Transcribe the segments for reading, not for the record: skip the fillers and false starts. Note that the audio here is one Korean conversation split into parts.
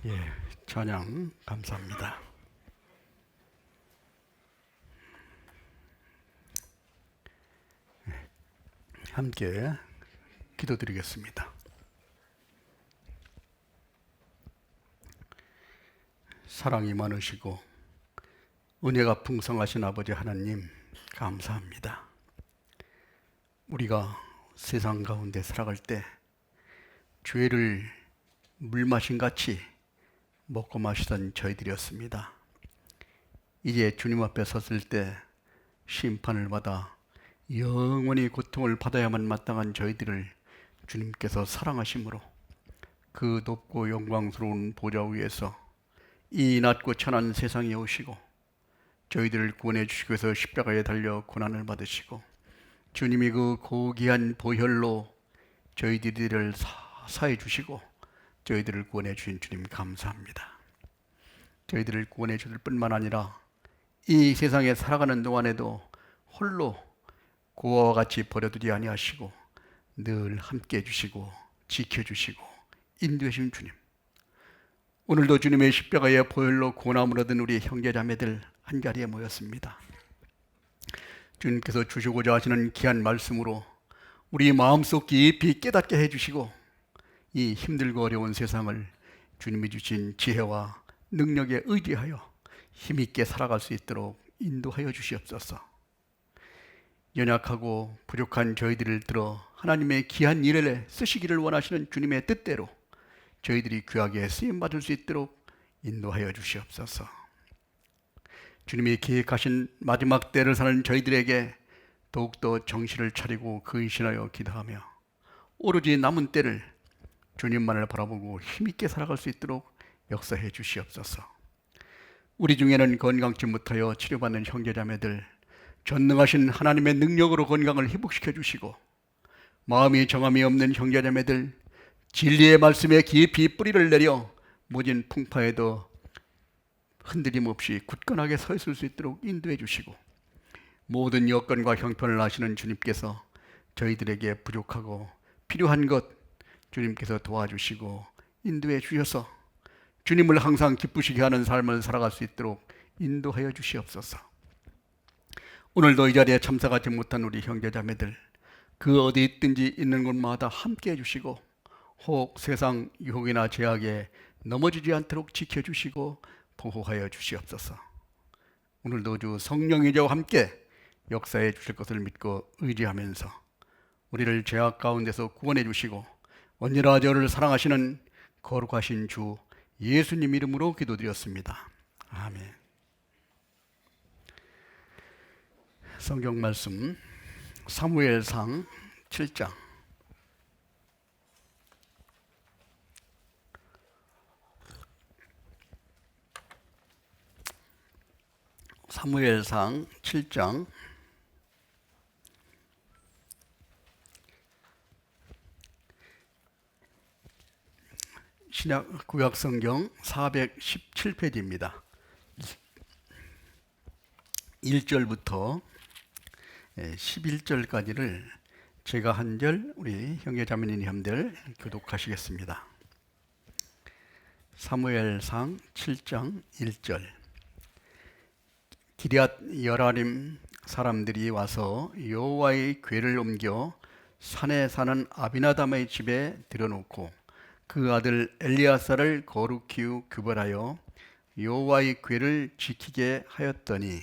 예, 찬양 감사합니다. 함께 기도드리겠습니다. 사랑이 많으시고 은혜가 풍성하신 아버지 하나님 감사합니다. 우리가 세상 가운데 살아갈 때 죄를 물마신 같이 먹고 마시던 저희들이었습니다. 이제 주님 앞에 섰을 때 심판을 받아 영원히 고통을 받아야만 마땅한 저희들을 주님께서 사랑하심으로 그 높고 영광스러운 보좌 위에서 이 낮고 천한 세상에 오시고 저희들을 구원해 주시기 위해서 십자가에 달려 고난을 받으시고 주님이 그 고귀한 보혈로 저희들을 사해 주시고 저희들을 구원해 주신 주님 감사합니다. 저희들을 구원해 주실 뿐만 아니라 이 세상에 살아가는 동안에도 홀로 고아와 같이 버려두지 아니하시고 늘 함께 해주시고 지켜주시고 인도해주신 주님, 오늘도 주님의 십자가의 보혈로 구원함을 얻은 우리 형제자매들 한자리에 모였습니다. 주님께서 주시고자 하시는 귀한 말씀으로 우리 마음속 깊이 깨닫게 해주시고 이 힘들고 어려운 세상을 주님이 주신 지혜와 능력에 의지하여 힘있게 살아갈 수 있도록 인도하여 주시옵소서. 연약하고 부족한 저희들을 들어 하나님의 귀한 일에 쓰시기를 원하시는 주님의 뜻대로 저희들이 귀하게 쓰임받을 수 있도록 인도하여 주시옵소서. 주님이 계획하신 마지막 때를 사는 저희들에게 더욱더 정신을 차리고 근신하여 기도하며 오로지 남은 때를 주님만을 바라보고 힘있게 살아갈 수 있도록 역사해 주시옵소서. 우리 중에는 건강치 못하여 치료받는 형제자매들 전능하신 하나님의 능력으로 건강을 회복시켜 주시고 마음이 정함이 없는 형제자매들 진리의 말씀에 깊이 뿌리를 내려 모진 풍파에도 흔들림 없이 굳건하게 서 있을 수 있도록 인도해 주시고 모든 여건과 형편을 아시는 주님께서 저희들에게 부족하고 필요한 것 주님께서 도와주시고 인도해 주셔서 주님을 항상 기쁘시게 하는 삶을 살아갈 수 있도록 인도하여 주시옵소서. 오늘도 이 자리에 참석하지 못한 우리 형제자매들 그 어디 있든지 있는 곳마다 함께 해주시고 혹 세상 유혹이나 제약에 넘어지지 않도록 지켜주시고 보호하여 주시옵소서. 오늘도 주 성령이 저와 함께 역사해 주실 것을 믿고 의지하면서 우리를 죄악 가운데서 구원해 주시고 언제나 저를 사랑하시는 거룩하신 주 예수님 이름으로 기도드렸습니다. 아멘. 성경 말씀 사무엘상 7장 사무엘상 7장 신약 구약 성경 417페이지입니다. 1절부터 11절까지를 제가 한 절 우리 형제자매님들 교독하시겠습니다. 사무엘상 7장 1절 기럇 여라림 사람들이 와서 여호와의 궤를 옮겨 산에 사는 아비나담의 집에 들여놓고 그 아들 엘리야사를 거룩히 규벌하여 여호와의 궤를 지키게 하였더니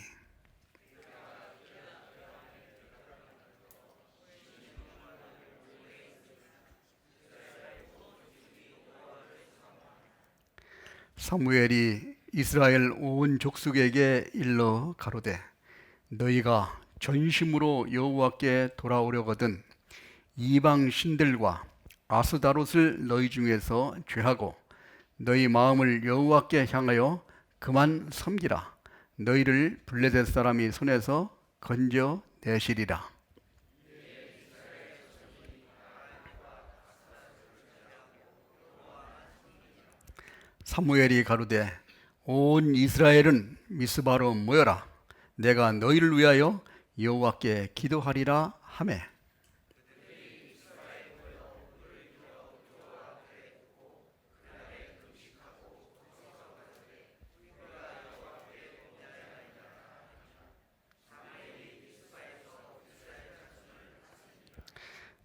사무엘이 이스라엘 온 족속에게 일러 가로되 너희가 전심으로 여호와께 돌아오려거든 이방 신들과 아스다롯을 너희 중에서 죄하고 너희 마음을 여호와께 향하여 그만 섬기라. 너희를 블레셋 사람이 손에서 건져 내시리라. 사무엘이 가로되 온 이스라엘은 미스바로 모여라. 내가 너희를 위하여 여호와께 기도하리라 하매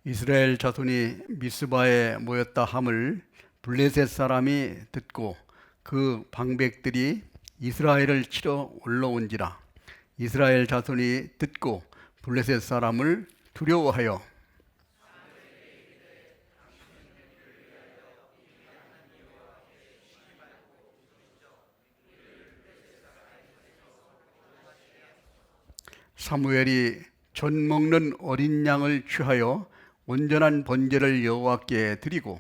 이스라엘 자손이 미스바에 모였다 함을 블레셋 사람이 듣고 그 방백들이 이스라엘을 치러 올라온지라. 이스라엘 자손이 듣고 블레셋 사람을 두려워하여 사무엘이 전 먹는 어린 양을 취하여 온전한 번제를 여호와께 드리고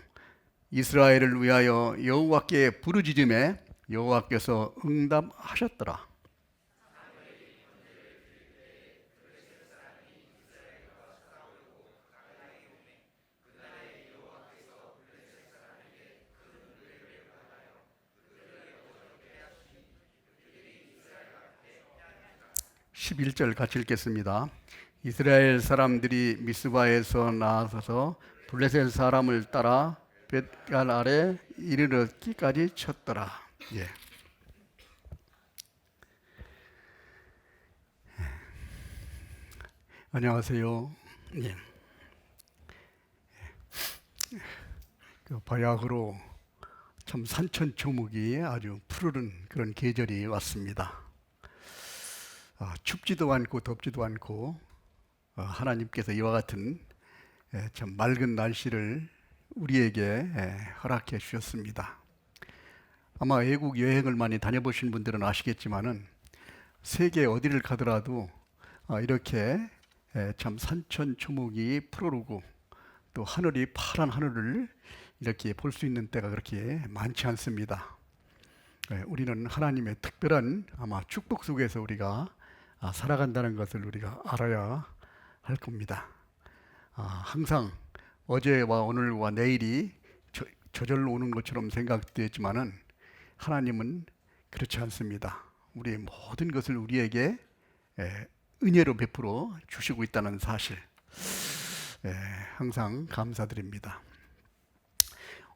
이스라엘을 위하여 여호와께 부르짖음에 여호와께서 응답하셨더라. (11절) 같이 읽겠습니다. 이스라엘 사람들이 미스바에서 나서서 블레셋 사람을 따라 벳갈 아래 이르렀기까지 쳤더라. 예. 안녕하세요. 예. 그 바야흐로 참 산천초목이 아주 푸르른 그런 계절이 왔습니다. 춥지도 않고 덥지도 않고 하나님께서 이와 같은 참 맑은 날씨를 우리에게 허락해 주셨습니다. 아마 외국 여행을 많이 다녀보신 분들은 아시겠지만은 세계 어디를 가더라도 이렇게 참 산천초목이 푸르르고 또 하늘이 파란 하늘을 이렇게 볼 수 있는 때가 그렇게 많지 않습니다. 우리는 하나님의 특별한 아마 축복 속에서 우리가 살아간다는 것을 우리가 알아야 할 겁니다. 항상 어제와 오늘과 내일이 저절로 오는 것처럼 생각되지만은 하나님은 그렇지 않습니다. 우리의 모든 것을 우리에게 은혜로 베풀어 주시고 있다는 사실 항상 감사드립니다.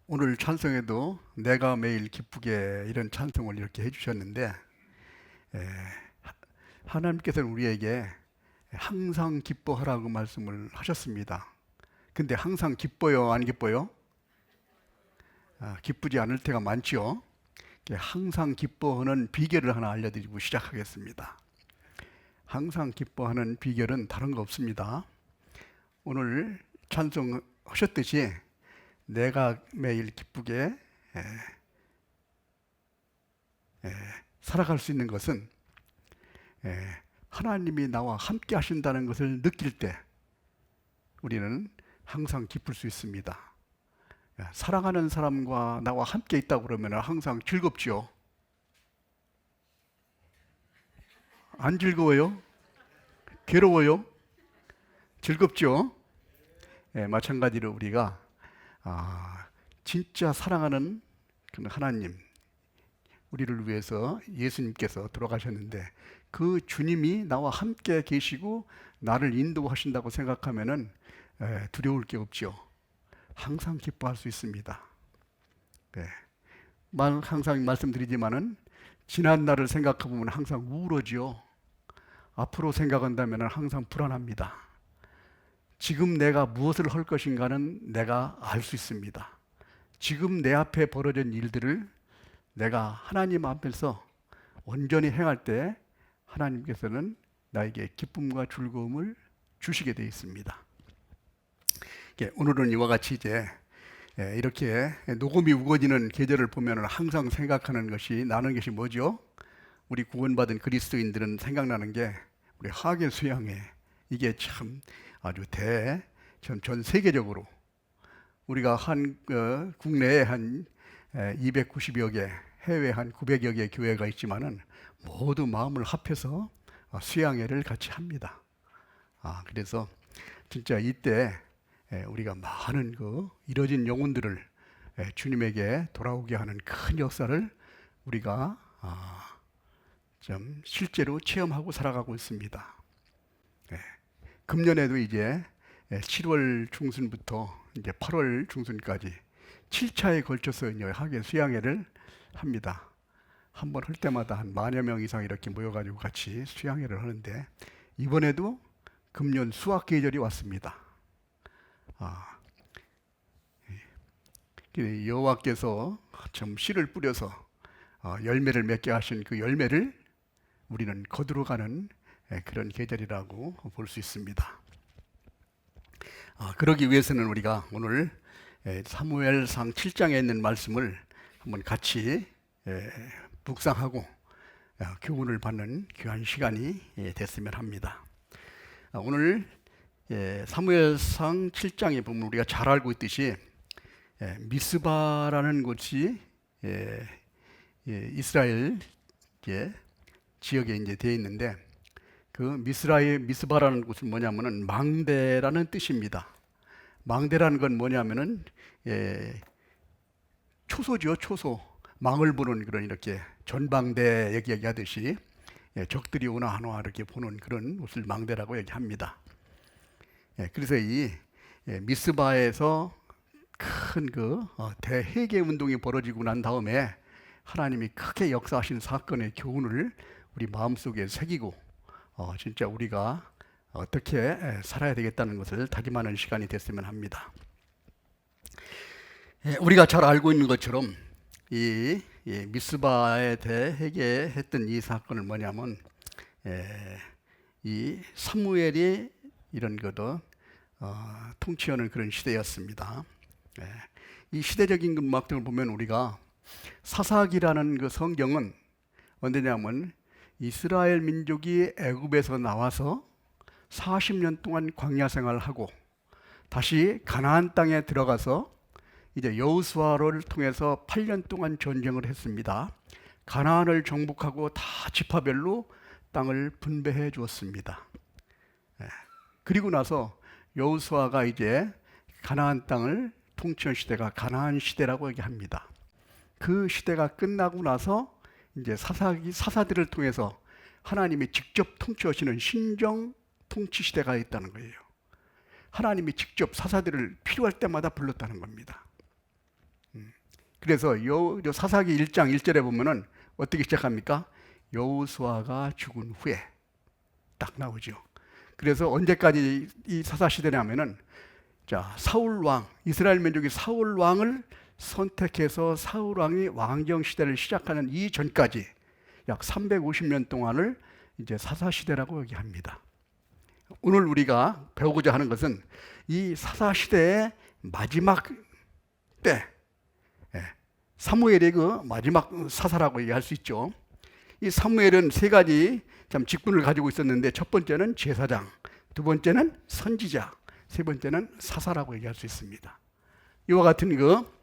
오늘 찬송에도 내가 매일 기쁘게 이런 찬송을 이렇게 해주셨는데 하나님께서는 우리에게 항상 기뻐하라고 말씀을 하셨습니다. 근데 항상 기뻐요, 안 기뻐요? 기쁘지 않을 때가 많죠. 항상 기뻐하는 비결을 하나 알려드리고 시작하겠습니다. 항상 기뻐하는 비결은 다른 거 없습니다. 오늘 찬송하셨듯이 내가 매일 기쁘게 살아갈 수 있는 것은 하나님이 나와 함께 하신다는 것을 느낄 때 우리는 항상 기쁠 수 있습니다. 사랑하는 사람과 나와 함께 있다고 그러면 항상 즐겁지요? 안 즐거워요? 괴로워요? 즐겁죠? 마찬가지로 우리가 진짜 사랑하는 하나님, 우리를 위해서 예수님께서 돌아가셨는데 그 주님이 나와 함께 계시고 나를 인도하신다고 생각하면은 두려울 게 없죠. 항상 기뻐할 수 있습니다. 항상 말씀드리지만은 지난 날을 생각해보면 항상 우울하죠. 앞으로 생각한다면 항상 불안합니다. 지금 내가 무엇을 할 것인가는 내가 알 수 있습니다. 지금 내 앞에 벌어진 일들을 내가 하나님 앞에서 온전히 행할 때 하나님께서는 나에게 기쁨과 즐거움을 주시게 되어 있습니다. 오늘은 이와 같이 이제 이렇게 녹음이 우거지는 계절을 보면 항상 생각하는 것이 나는 것이 뭐죠? 우리 구원받은 그리스도인들은 생각나는 게 우리 하계 수양회, 이게 참 아주 전 세계적으로 우리가 국내에 한 290여 개, 해외 한 900여 개 교회가 있지만은 모두 마음을 합해서 수양회를 같이 합니다. 그래서 진짜 이때 우리가 많은 이뤄진 영혼들을 주님에게 돌아오게 하는 큰 역사를 우리가 좀 실제로 체험하고 살아가고 있습니다. 금년에도 이제 7월 중순부터 이제 8월 중순까지 7차에 걸쳐서 이제 하계 수양회를 합니다. 한번 할 때마다 한 10,000여 명 이상 이렇게 모여가지고 같이 수양회를 하는데 이번에도 금년 수학 계절이 왔습니다. 아, 여호와께서 좀 씨를 뿌려서 열매를 맺게 하신 그 열매를 우리는 거두러가는 그런 계절이라고 볼 수 있습니다. 그러기 위해서는 우리가 오늘 사무엘상 7장에 있는 말씀을 한번 같이 묵상하고 교훈을 받는 귀한 시간이 됐으면 합니다. 오늘 사무엘상 7장에 보면 우리가 잘 알고 있듯이 미스바라는 곳이 이스라엘 지역에 이제 되어 있는데, 그 미스바라는 곳은 뭐냐면은 망대라는 뜻입니다. 망대라는 건 뭐냐면은 초소죠, 초소. 망을 보는 그런 이렇게 전방대 얘기하듯이 적들이 오나 안 와 이렇게 보는 그런 곳을 망대라고 얘기합니다. 그래서 이 미스바에서 큰 그 대회개 운동이 벌어지고 난 다음에 하나님이 크게 역사하신 사건의 교훈을 우리 마음속에 새기고 진짜 우리가 어떻게 살아야 되겠다는 것을 다짐하는 시간이 됐으면 합니다. 우리가 잘 알고 있는 것처럼 이 미스바에 대해 회개했던 이 사건은 뭐냐면 이 사무엘이 이런 것도 통치하는 그런 시대였습니다. 이 시대적인 음악들을 보면 우리가 사사기라는 그 성경은 언제냐면 이스라엘 민족이 애굽에서 나와서 40년 동안 광야 생활을 하고 다시 가나안 땅에 들어가서 이제 여호수아를 통해서 8년 동안 전쟁을 했습니다. 가나안을 정복하고 다 지파별로 땅을 분배해 주었습니다. 그리고 나서 여호수아가 이제 가나안 땅을 통치한 시대가 가나안 시대라고 얘기합니다. 그 시대가 끝나고 나서 이제 사사들을 통해서 하나님이 직접 통치하시는 신정 통치 시대가 있다는 거예요. 하나님이 직접 사사들을 필요할 때마다 불렀다는 겁니다. 그래서 사사기 1장 1절에 보면은 어떻게 시작합니까? 여호수아가 죽은 후에 딱 나오죠. 그래서 언제까지 이 사사 시대냐면은 사울 왕, 이스라엘 민족이 사울 왕을 선택해서 사울 왕이 왕정 시대를 시작하는 이 전까지 약 350년 동안을 이제 사사 시대라고 얘기합니다. 오늘 우리가 배우고자 하는 것은 이 사사 시대의 마지막 때, 사무엘의 그 마지막 사사라고 얘기할 수 있죠. 이 사무엘은 세 가지 참 직분을 가지고 있었는데, 첫 번째는 제사장, 두 번째는 선지자, 세 번째는 사사라고 얘기할 수 있습니다. 이와 같은 그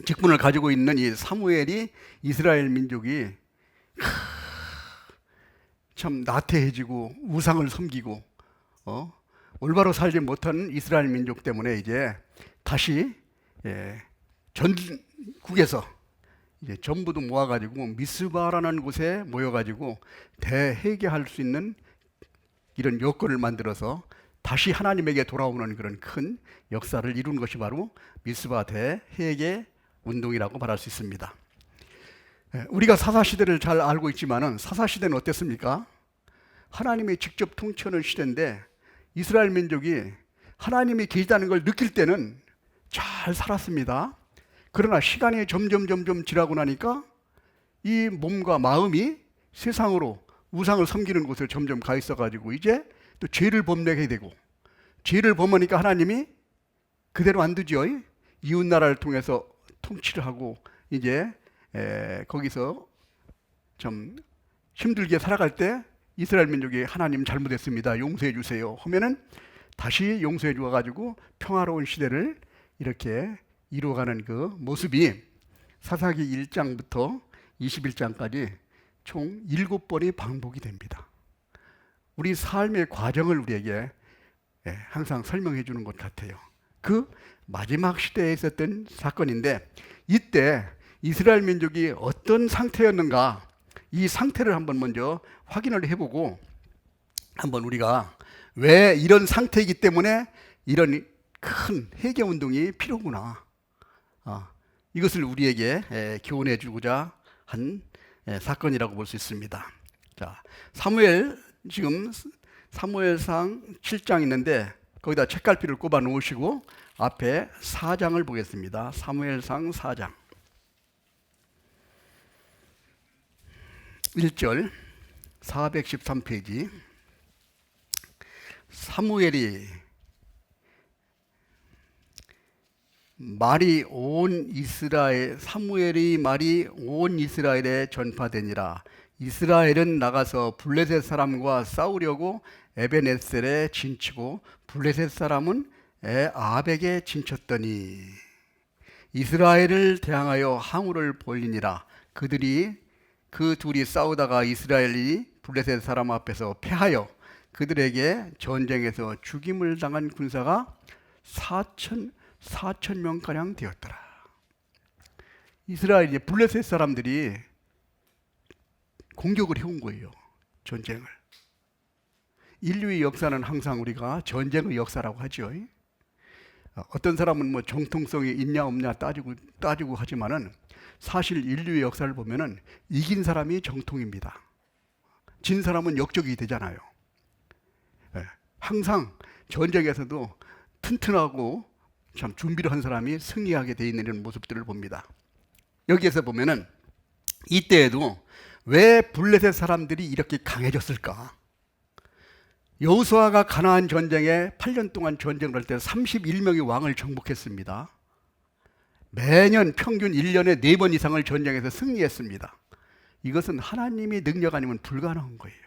직분을 가지고 있는 이 사무엘이 이스라엘 민족이 참 나태해지고 우상을 섬기고 올바로 살지 못하는 이스라엘 민족 때문에 이제 다시 전국에서 이제 전부도 모아가지고 미스바라는 곳에 모여가지고 대회개할 수 있는 이런 여건을 만들어서 다시 하나님에게 돌아오는 그런 큰 역사를 이룬 것이 바로 미스바 대회개 운동이라고 말할 수 있습니다. 우리가 사사시대를 잘 알고 있지만은 사사시대는 어땠습니까? 하나님이 직접 통치하는 시대인데 이스라엘 민족이 하나님이 계시다는 걸 느낄 때는 잘 살았습니다. 그러나 시간이 점점 지나고 나니까 이 몸과 마음이 세상으로 우상을 섬기는 곳을 점점 가 있어가지고 이제 또 죄를 범하게 되고, 죄를 범하니까 하나님이 그대로 안 두죠. 이웃나라를 통해서 통치를 하고 이제 거기서 좀 힘들게 살아갈 때 이스라엘 민족이 하나님 잘못했습니다, 용서해 주세요 하면은 다시 용서해 주어가지고 평화로운 시대를 이렇게 이루어가는 그 모습이 사사기 1장부터 21장까지 총 7번이 반복이 됩니다. 우리 삶의 과정을 우리에게 항상 설명해 주는 것 같아요. 그 마지막 시대에 있었던 사건인데, 이때 이스라엘 민족이 어떤 상태였는가, 이 상태를 한번 먼저 확인을 해보고, 한번 우리가 왜 이런 상태이기 때문에 이런 큰 회개 운동이 필요구나, 이것을 우리에게 교훈해 주고자 한 사건이라고 볼 수 있습니다. 자, 지금 사무엘상 7장 있는데 거기다 책갈피를 꼽아 놓으시고 앞에 4장을 보겠습니다. 사무엘상 4장 1절 413페이지. 사무엘이 말이 온 이스라엘에 전파되니라. 이스라엘은 나가서 블레셋 사람과 싸우려고 에베네셀에 진치고 블레셋 사람은 아벡에 진쳤더니 이스라엘을 대항하여 항우를 벌리니라. 그 둘이 싸우다가 이스라엘이 블레셋 사람 앞에서 패하여 그들에게 전쟁에서 죽임을 당한 군사가 4천 명가량 되었더라. 이스라엘이 블레셋 사람들이 공격을 해온 거예요. 전쟁을. 인류의 역사는 항상 우리가 전쟁의 역사라고 하죠. 어떤 사람은 뭐 정통성이 있냐 없냐 따지고 하지만은 사실 인류의 역사를 보면은 이긴 사람이 정통입니다. 진 사람은 역적이 되잖아요. 항상 전쟁에서도 튼튼하고 참 준비를 한 사람이 승리하게 돼 있는 이런 모습들을 봅니다. 여기에서 보면은 이때에도 왜 블레셋 사람들이 이렇게 강해졌을까? 여호수아가 가나안 전쟁에 8년 동안 전쟁을 할 때 31명의 왕을 정복했습니다. 매년 평균 1년에 4번 이상을 전쟁에서 승리했습니다. 이것은 하나님의 능력 아니면 불가능한 거예요.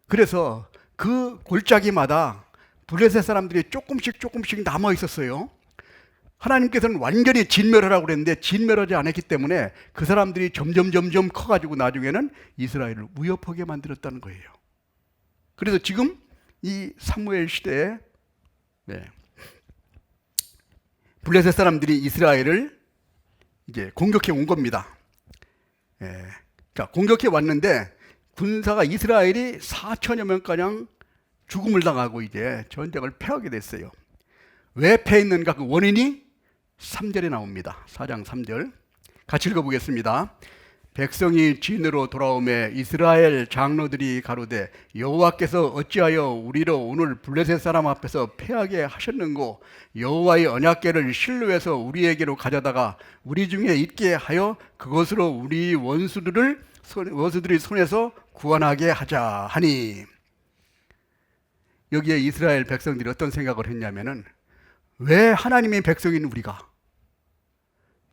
그래서 그 골짜기마다 블레셋 사람들이 조금씩 남아 있었어요. 하나님께서는 완전히 진멸하라고 그랬는데 진멸하지 않았기 때문에 그 사람들이 점점 커가지고 나중에는 이스라엘을 위협하게 만들었다는 거예요. 그래서 지금 이 사무엘 시대에 블레셋 사람들이 이스라엘을 이제 공격해 온 겁니다. 자, 공격해 왔는데 군사가 이스라엘이 4천여 명가량 죽음을 당하고 이제 전쟁을 패하게 됐어요. 왜 패했는가? 그 원인이 3절에 나옵니다. 4장 3절 같이 읽어보겠습니다. 백성이 진으로 돌아오매 이스라엘 장로들이 가로되 여호와께서 어찌하여 우리로 오늘 블레셋 사람 앞에서 패하게 하셨는고 여호와의 언약궤를 실로에서 우리에게로 가져다가 우리 중에 있게 하여 그것으로 우리 원수들이 손에서 구원하게 하자 하니. 여기에 이스라엘 백성들이 어떤 생각을 했냐면은 왜 하나님의 백성인 우리가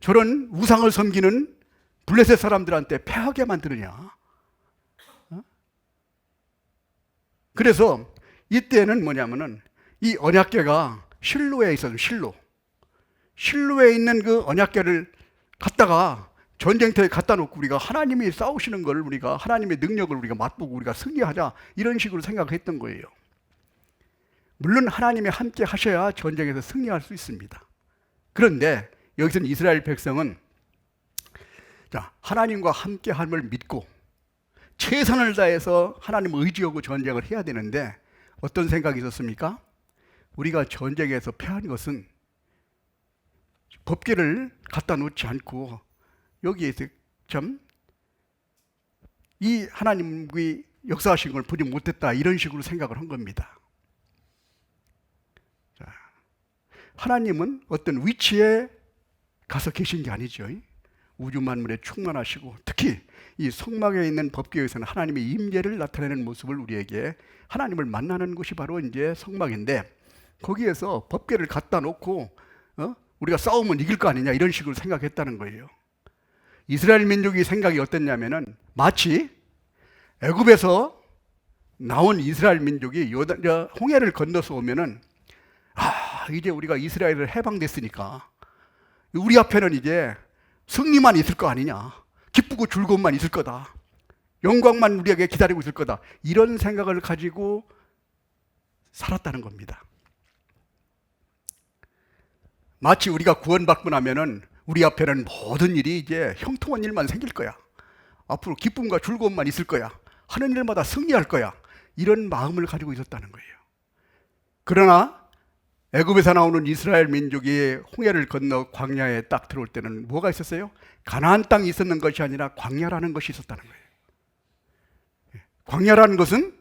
저런 우상을 섬기는 블레셋 사람들한테 패하게 만드느냐? 그래서 이때는 뭐냐면은 이 언약궤가 실로에 있어서 실로에 있는 그 언약궤를 갖다가 전쟁터에 갖다 놓고 우리가 하나님이 싸우시는 걸 우리가 하나님의 능력을 우리가 맛보고 우리가 승리하자 이런 식으로 생각했던 거예요. 물론 하나님이 함께 하셔야 전쟁에서 승리할 수 있습니다. 그런데 여기서는 이스라엘 백성은 하나님과 함께함을 믿고 최선을 다해서 하나님을 의지하고 전쟁을 해야 되는데 어떤 생각이 있었습니까? 우리가 전쟁에서 패한 것은 법궤를 갖다 놓지 않고 여기에서 이 하나님의 역사하신 걸 보지 못했다 이런 식으로 생각을 한 겁니다. 하나님은 어떤 위치에 가서 계신 게 아니죠. 우주 만물에 충만하시고 특히 이 성막에 있는 법궤에서는 하나님의 임재를 나타내는 모습을 우리에게 하나님을 만나는 곳이 바로 이제 성막인데 거기에서 법궤를 갖다 놓고 우리가 싸우면 이길 거 아니냐 이런 식으로 생각했다는 거예요. 이스라엘 민족의 생각이 어땠냐면은 마치 애굽에서 나온 이스라엘 민족이 홍해를 건너서 오면은 이제 우리가 이스라엘을 해방됐으니까 우리 앞에는 이제 승리만 있을 거 아니냐, 기쁘고 즐거움만 있을 거다, 영광만 우리에게 기다리고 있을 거다 이런 생각을 가지고 살았다는 겁니다. 마치 우리가 구원받고 나면은 우리 앞에는 모든 일이 이제 형통한 일만 생길 거야, 앞으로 기쁨과 즐거움만 있을 거야, 하는 일마다 승리할 거야 이런 마음을 가지고 있었다는 거예요. 그러나 애굽에서 나오는 이스라엘 민족이 홍해를 건너 광야에 딱 들어올 때는 뭐가 있었어요? 가나안 땅이 있었는 것이 아니라 광야라는 것이 있었다는 거예요. 광야라는 것은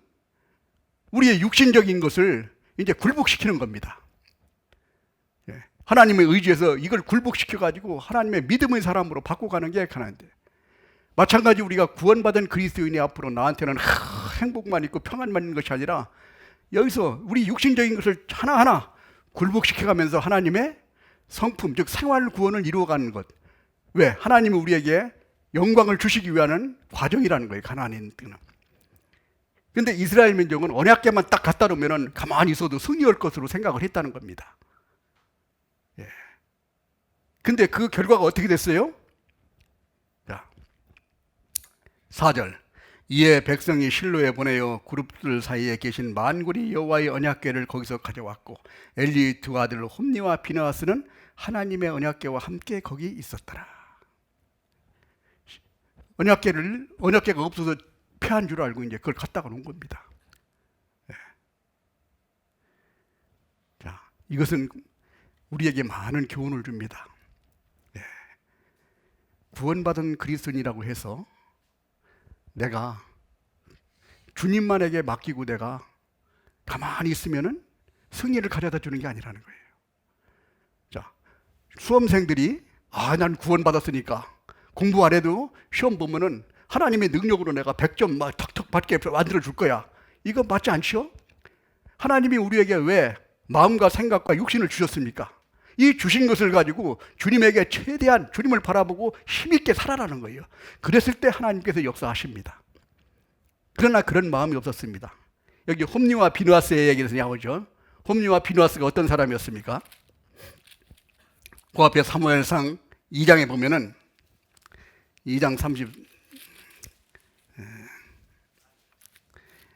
우리의 육신적인 것을 이제 굴복시키는 겁니다. 예. 하나님의 의지에서 이걸 굴복시켜가지고 하나님의 믿음의 사람으로 바꿔가는 게 가난한데, 마찬가지 우리가 구원받은 그리스도인이 앞으로 나한테는 행복만 있고 평안만 있는 것이 아니라 여기서 우리 육신적인 것을 하나하나 굴복시켜가면서 하나님의 성품, 즉 생활 구원을 이루어가는 것. 왜? 하나님이 우리에게 영광을 주시기 위한 과정이라는 거예요, 가나안인 때는. 근데 이스라엘 민족은 언약궤만 딱 갖다 놓으면 가만히 있어도 승리할 것으로 생각을 했다는 겁니다. 예. 근데 그 결과가 어떻게 됐어요? 자, 4절. 이에 백성이 실로에 보내어 그룹들 사이에 계신 만군의 여호와의 언약궤를 거기서 가져왔고 엘리 두 아들 홈니와 비느하스는 하나님의 언약궤와 함께 거기 있었더라. 언약궤가 없어서 패한 줄 알고 이제 그걸 갖다가 놓은 겁니다. 네. 자, 이것은 우리에게 많은 교훈을 줍니다. 네. 구원받은 그리스도인이라고 해서 내가 주님만에게 맡기고 내가 가만히 있으면은 승리를 가져다 주는 게 아니라는 거예요. 자, 수험생들이 난 구원받았으니까 공부 안 해도 시험 보면은 하나님의 능력으로 내가 100점 막 턱턱 받게 만들어 줄 거야. 이거 맞지 않죠? 하나님이 우리에게 왜 마음과 생각과 육신을 주셨습니까? 이 주신 것을 가지고 주님에게 최대한 주님을 바라보고 힘있게 살아라는 거예요. 그랬을 때 하나님께서 역사하십니다. 그러나 그런 마음이 없었습니다. 여기 홈니와 비느하스의 얘기에서 나오죠. 홈니와 비느하스가 어떤 사람이었습니까? 그 앞에 사무엘상 2장에 보면은 2장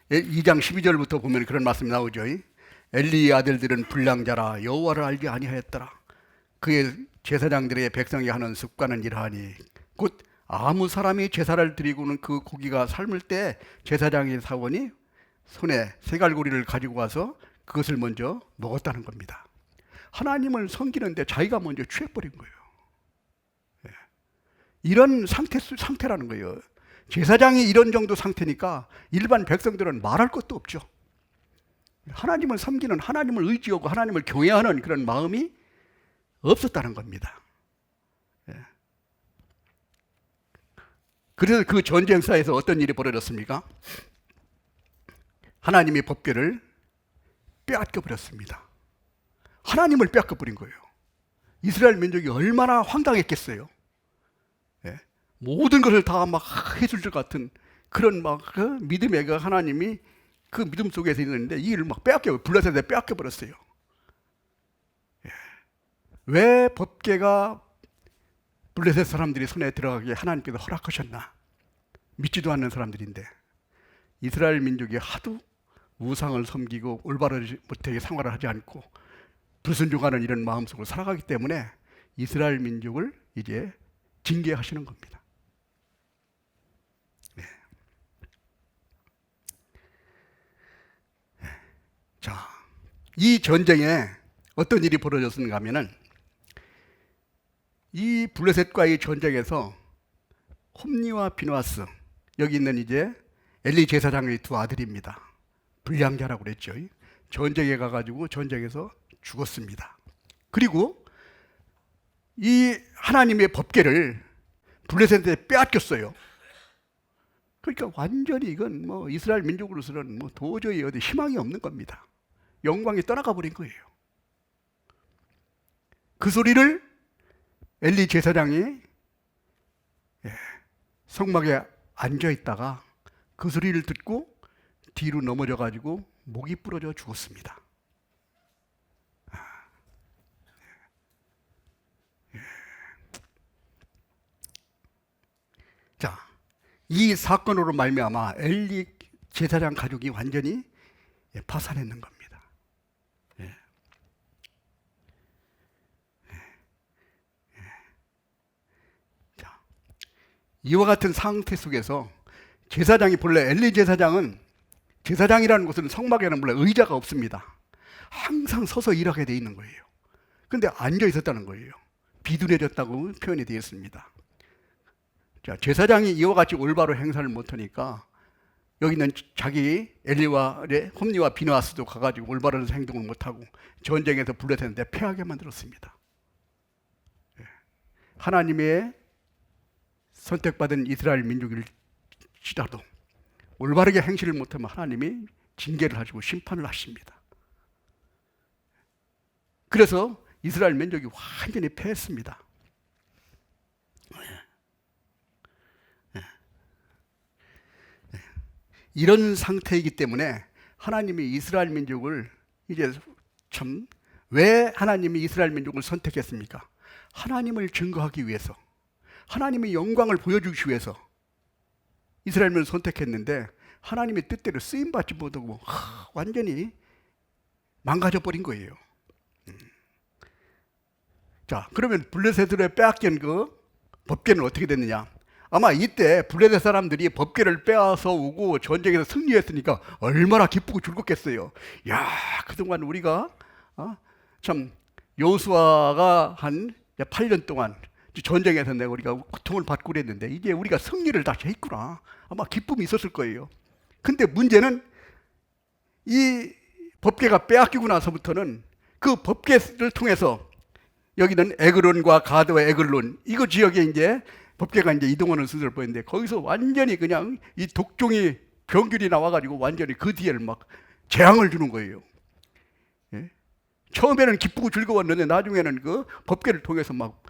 12절부터 보면 그런 말씀이 나오죠. 엘리의 아들들은 불량자라 여호와를 알지 아니하였더라. 그의 제사장들의 백성이 하는 습관은 이러하니 곧 아무 사람이 제사를 드리고는 그 고기가 삶을 때 제사장의 사원이 손에 세갈고리를 가지고 와서 그것을 먼저 먹었다는 겁니다. 하나님을 섬기는데 자기가 먼저 취해버린 거예요. 이런 상태라는 거예요. 제사장이 이런 정도 상태니까 일반 백성들은 말할 것도 없죠. 하나님을 섬기는, 하나님을 의지하고 하나님을 경외하는 그런 마음이 없었다는 겁니다. 그래서 그 전쟁사에서 어떤 일이 벌어졌습니까? 하나님의 법궤를 빼앗겨 버렸습니다. 하나님을 빼앗겨 버린 거예요. 이스라엘 민족이 얼마나 황당했겠어요. 모든 것을 다 막 해줄 것 같은 그런 막 믿음의 하나님이 그 믿음 속에서 있는데 이 일을 막 블레셋에 빼앗겨 버렸어요. 왜 법궤가 블레셋 사람들이 손에 들어가게 하나님께서 허락하셨나? 믿지도 않는 사람들인데 이스라엘 민족이 하도 우상을 섬기고 올바르지 못하게 생활을 하지 않고 불순종하는 이런 마음속으로 살아가기 때문에 이스라엘 민족을 이제 징계하시는 겁니다. 자, 이 전쟁에 어떤 일이 벌어졌는가 하면은 이 블레셋과의 전쟁에서 홈니와 비느하스, 여기 있는 이제 엘리 제사장의 두 아들입니다. 불량자라고 그랬죠. 전쟁에 가가지고 전쟁에서 죽었습니다. 그리고 이 하나님의 법궤를 블레셋한테 빼앗겼어요. 그러니까 완전히 이건 뭐 이스라엘 민족으로서는 뭐 도저히 어디 희망이 없는 겁니다. 영광이 떠나가 버린 거예요. 그 소리를 엘리 제사장이 성막에 앉아 있다가 그 소리를 듣고 뒤로 넘어져 가지고 목이 부러져 죽었습니다. 자, 이 사건으로 말미암아 엘리 제사장 가족이 완전히 파산했는 겁니다. 자, 이와 같은 상태 속에서 제사장이 본래 엘리 제사장은 제사장이라는 곳은 성막에는 원래 의자가 없습니다. 항상 서서 일하게 돼 있는 거예요. 근데 앉아 있었다는 거예요. 비둔해졌다고 표현이 되어 있습니다. 자, 제사장이 이와 같이 올바로 행사를 못하니까 여기는 자기 엘리와 홈리와 비느하스도 가가지고 올바른 행동을 못하고 전쟁에서 블레셋한테 패하게 만들었습니다. 하나님의 선택받은 이스라엘 민족일지라도 올바르게 행실을 못하면 하나님이 징계를 하시고 심판을 하십니다. 그래서 이스라엘 민족이 완전히 패했습니다. 이런 상태이기 때문에 하나님이 이스라엘 민족을 이제 참 왜 하나님이 이스라엘 민족을 선택했습니까? 하나님을 증거하기 위해서, 하나님의 영광을 보여주기 위해서 이스라엘 민족을 선택했는데 하나님의 뜻대로 쓰임받지 못하고 완전히 망가져 버린 거예요. 자, 그러면 블레셋으로 빼앗긴 그 법궤는 어떻게 됐느냐? 아마 이때 블레셋 사람들이 법궤를 빼앗아 오고 전쟁에서 승리했으니까 얼마나 기쁘고 즐겁겠어요. 야, 그동안 우리가 참 여호수아가 한 8년 동안 전쟁에서 내가 우리가 고통을 받고 그랬는데 이제 우리가 승리를 다시 했구나. 아마 기쁨이 있었을 거예요. 근데 문제는 이 법궤가 빼앗기고 나서부터는 그 법궤를 통해서 여기는 에그론과 가드와 에글론 이거 지역에 이제 법궤가 이제 이동하는 순서를 보였는데 거기서 완전히 그냥 이 독종이 병균이 나와가지고 완전히 그 뒤에를 막 재앙을 주는 거예요. 예? 처음에는 기쁘고 즐거웠는데 나중에는 그 법궤를 통해서 막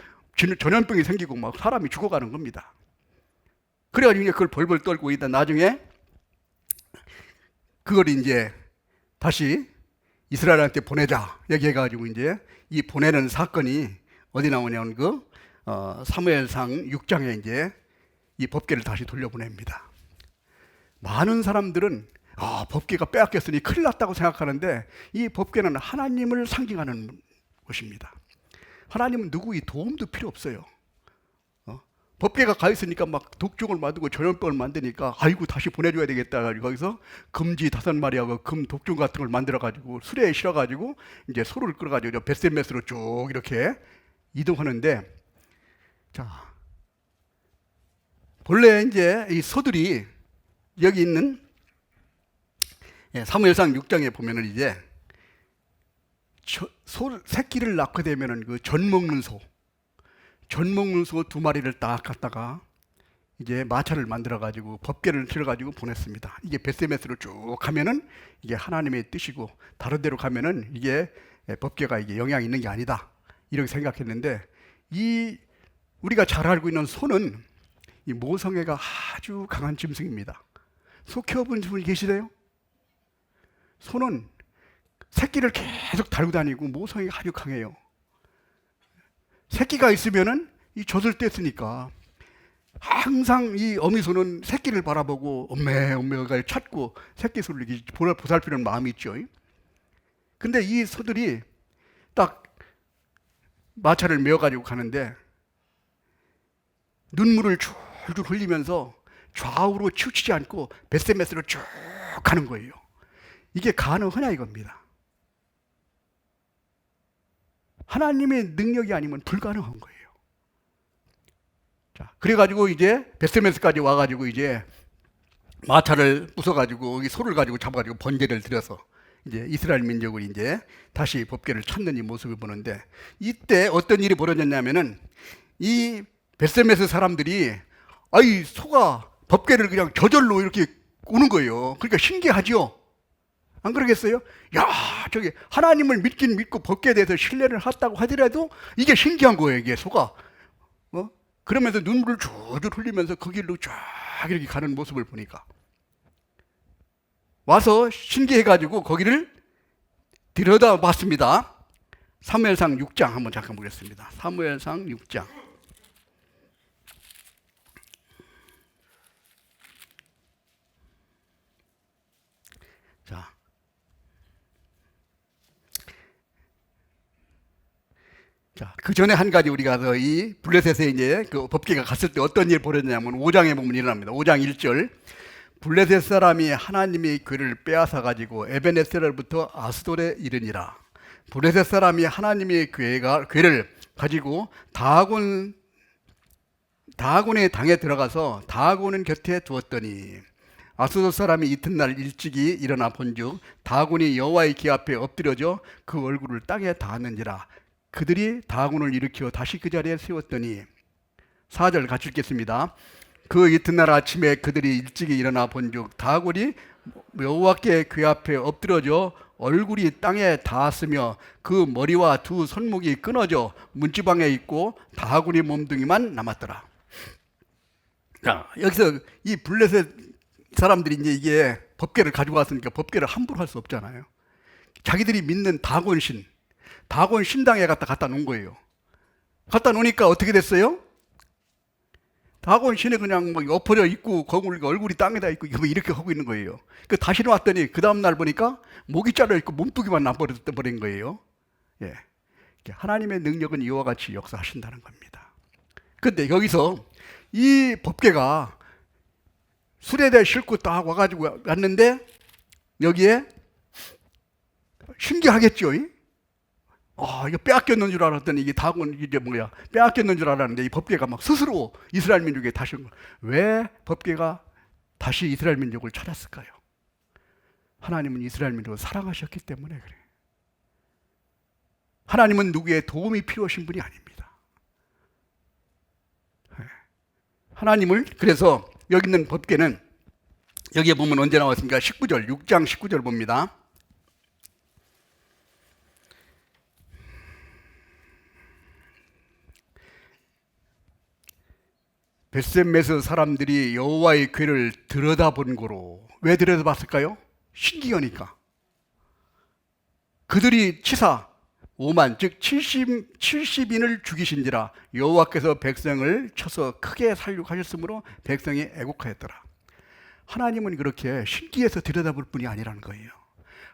전염병이 생기고 막 사람이 죽어가는 겁니다. 그래가지고 이제 그걸 벌벌 떨고 있다 나중에 그걸 이제 다시 이스라엘한테 보내자 얘기해가지고 이제 이 보내는 사건이 어디 나오냐면 사무엘상 6장에 이제 이 법궤를 다시 돌려보냅니다. 많은 사람들은 법궤가 빼앗겼으니 큰일 났다고 생각하는데 이 법궤는 하나님을 상징하는 것입니다. 하나님은 누구의 도움도 필요 없어요. 법궤가 가 있으니까 막 독종을 만들고 전염병을 만드니까 아이고 다시 보내줘야 되겠다 가지고 거기서 금지 5마리하고 금 독종 같은 걸 만들어 가지고 수레에 실어 가지고 이제 소를 끌어 가지고 벳세메스로 쭉 이렇게 이동하는데 자 본래 이제 이 소들이 여기 있는 사무엘상 6장에 보면은 이제 소 새끼를 낳게 되면은 그 전 먹는 소 2마리를 딱 갖다가 이제 마차를 만들어 가지고 법궤를 실어 가지고 보냈습니다. 이게 벳세메스로 쭉 가면은 이게 하나님의 뜻이고 다른 데로 가면은 이게 법궤가 이게 영향이 있는 게 아니다 이렇게 생각했는데 이 우리가 잘 알고 있는 소는 이 모성애가 아주 강한 짐승입니다. 소 키워본 분이 계시대요? 소는 새끼를 계속 달고 다니고 모성애가 아주 강해요. 새끼가 있으면은 이 젖을 뗐으니까 항상 이 어미소는 새끼를 바라보고 엄매가 찾고 새끼 소를 보살피는 마음이 있죠. 근데 이 소들이 딱 마차를 메어가지고 가는데 눈물을 줄줄 흘리면서 좌우로 치우치지 않고 벳세메스로 쭉 가는 거예요. 이게 가능하냐 이겁니다. 하나님의 능력이 아니면 불가능한 거예요. 자, 그래가지고 이제 벳세메스까지 와가지고 이제 마차를 부숴가지고 이 소를 가지고 잡아가지고 번제를 드려서 이제 이스라엘 민족을 이제 다시 법궤를 찾는 이 모습을 보는데 이때 어떤 일이 벌어졌냐면은 이 벳세메스 사람들이 이 소가 법궤를 그냥 저절로 이렇게 오는 거예요. 그러니까 신기하죠. 안 그러겠어요? 야, 저기 하나님을 믿긴 믿고 법궤에 대해서 신뢰를 했다고 하더라도 이게 신기한 거예요. 이게 소가 그러면서 눈물을 줄줄 흘리면서 그 길로 쫙 이렇게 가는 모습을 보니까 와서 신기해가지고 거기를 들여다봤습니다. 사무엘상 6장 한번 잠깐 보겠습니다. 사무엘상 6장. 자, 그 전에 한 가지 우리가 이 블레셋에 이제 그 법궤가 갔을 때 어떤 일이 벌어졌냐면 5장에 보면 일어납니다. 5장 1절. 블레셋 사람이 하나님의 궤를 빼앗아 가지고 에베네셀로부터 아스돌에 이르니라. 블레셋 사람이 하나님의 궤를 가지고 다곤의 당에 들어가서 다곤은 곁에 두었더니 아스돗 사람이 이튿날 일찍이 일어나 본즉 다곤이 여호와의 궤 앞에 엎드려져 그 얼굴을 땅에 닿았는지라. 그들이 다곤을 일으켜 다시 그 자리에 세웠더니 4절 같이 읽겠습니다. 그 이튿날 아침에 그들이 일찍이 일어나 본즉 다곤이 여호와께 궤 앞에 엎드려져 얼굴이 땅에 닿았으며 그 머리와 두 손목이 끊어져 문지방에 있고 다곤이 몸뚱이만 남았더라. 자, 여기서 이 블레셋 사람들이 이제 이게 법궤를 가지고 왔으니까 법궤를 함부로 할 수 없잖아요. 자기들이 믿는 다곤 신당에 갖다 놓은 거예요. 갖다 놓으니까 어떻게 됐어요? 다곤 신에 그냥 뭐 엎어져 있고 얼굴이 땅에다 있고 이렇게 하고 있는 거예요. 그 다시 왔더니 그 다음 날 보니까 목이 잘려 있고 몸뚱이만 남버린 거예요. 예, 하나님의 능력은 이와 같이 역사하신다는 겁니다. 근데 여기서 이 법궤가 수레대에 싣고 딱 와가지고 왔는데 여기에 신기하겠죠? 이거 빼앗겼는 줄 알았더니 이게 다곤 이게 뭐야? 빼앗겼는 줄 알았는데 이 법궤가 막 스스로 이스라엘 민족에 다시 온 거예요. 왜 법궤가 다시 이스라엘 민족을 찾았을까요? 하나님은 이스라엘 민족을 사랑하셨기 때문에 그래요. 하나님은 누구의 도움이 필요하신 분이 아닙니다. 하나님을 그래서 여기 있는 법궤는 여기에 보면 언제 나왔습니까? 19절, 6장 19절 봅니다. 벳셈에서 사람들이 여호와의 궤를 들여다본 거로. 왜 들여다봤을까요? 신기하니까. 그들이 치사 5만 즉 70인을 죽이신지라. 여호와께서 백성을 쳐서 크게 살육하셨으므로 백성이 애곡하였더라. 하나님은 그렇게 신기해서 들여다볼 뿐이 아니라는 거예요.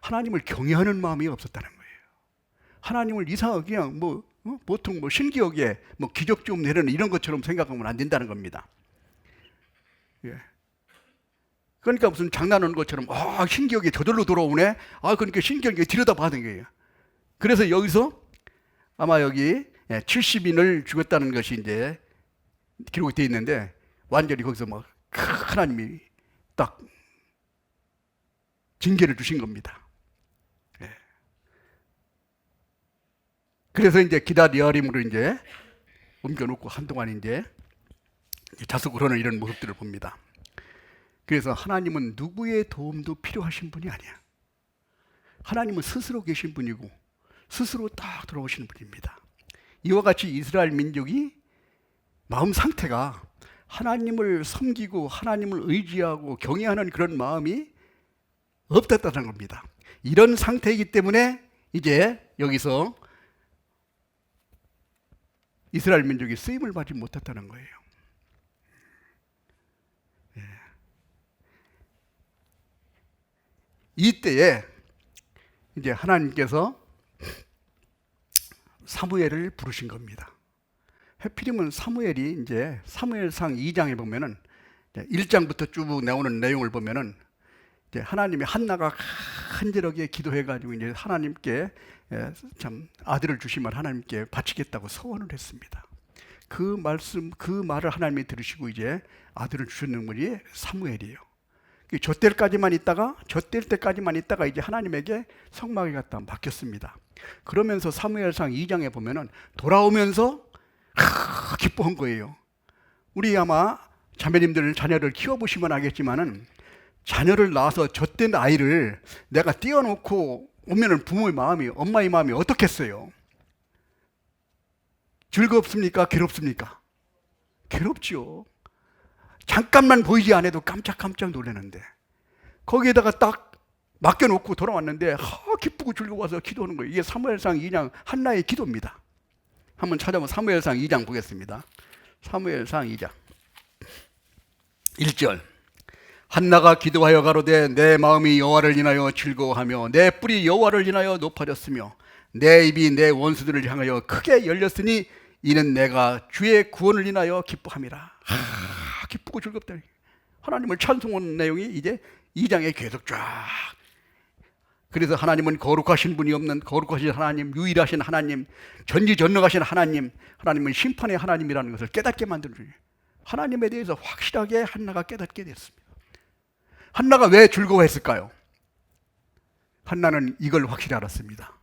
하나님을 경외하는 마음이 없었다는 거예요. 하나님을 이상하게 그냥 보통 신기하게 기적 좀 내려는 이런 것처럼 생각하면 안 된다는 겁니다. 예. 그러니까 무슨 장난하는 것처럼 신기하게 저절로 돌아오네. 그러니까 신기하게 들여다봐는 거예요. 그래서 여기서 아마 여기 70인을 죽였다는 것이 이제 기록이 되어 있는데 완전히 거기서 하나님이 딱 징계를 주신 겁니다. 그래서 이제 기닷 여아림으로 이제 옮겨놓고 한동안 이제 자숙을 하는 이런 모습들을 봅니다. 그래서 하나님은 누구의 도움도 필요하신 분이 아니야. 하나님은 스스로 계신 분이고 스스로 딱 돌아오시는 분입니다. 이와 같이 이스라엘 민족이 마음 상태가 하나님을 섬기고 하나님을 의지하고 경외하는 그런 마음이 없었다는 겁니다. 이런 상태이기 때문에 이제 여기서 이스라엘 민족이 쓰임을 받지 못했다는 거예요. 이때에 이제 하나님께서 사무엘을 부르신 겁니다. 해필이면 사무엘이 이제 사무엘상 2장에 보면은 1장부터 쭉 나오는 내용을 보면은 이제 하나님이 한나가 간절하게 기도해가지고 이제 하나님께 참 아들을 주시면 하나님께 바치겠다고 서원을 했습니다. 그 말을 하나님이 들으시고 이제 아들을 주셨는 분이 사무엘이에요. 젖될 때까지만 있다가 이제 하나님에게 성막에 갖다 맡겼습니다. 그러면서 사무엘상 2장에 보면은 돌아오면서 기뻐한 거예요. 우리 아마 자매님들 자녀를 키워보시면 알겠지만은 자녀를 낳아서 젖된 아이를 내가 띄워놓고 오면은 부모의 마음이, 엄마의 마음이 어떻겠어요? 즐겁습니까? 괴롭습니까? 괴롭죠. 잠깐만 보이지 않아도 깜짝깜짝 놀라는데 거기에다가 딱 맡겨놓고 돌아왔는데 기쁘고 즐거워서 기도하는 거예요. 이게 사무엘상 2장 한나의 기도입니다. 한번 찾아보면 사무엘상 2장 보겠습니다. 사무엘상 2장 1절 한나가 기도하여 가로되 내 마음이 여호와를 인하여 즐거워하며 내 뿔이 여호와를 인하여 높아졌으며 내 입이 내 원수들을 향하여 크게 열렸으니 이는 내가 주의 구원을 인하여 기뻐함이라. 기쁘고 즐겁다. 하나님을 찬송하는 내용이 이제 2장에 계속 쫙. 그래서 하나님은 거룩하신 분이 없는 거룩하신 하나님, 유일하신 하나님, 전지전능하신 하나님, 하나님은 심판의 하나님이라는 것을 깨닫게 만드는 거예요. 하나님에 대해서 확실하게 한나가 깨닫게 됐습니다. 한나가 왜 즐거워했을까요? 한나는 이걸 확실히 알았습니다.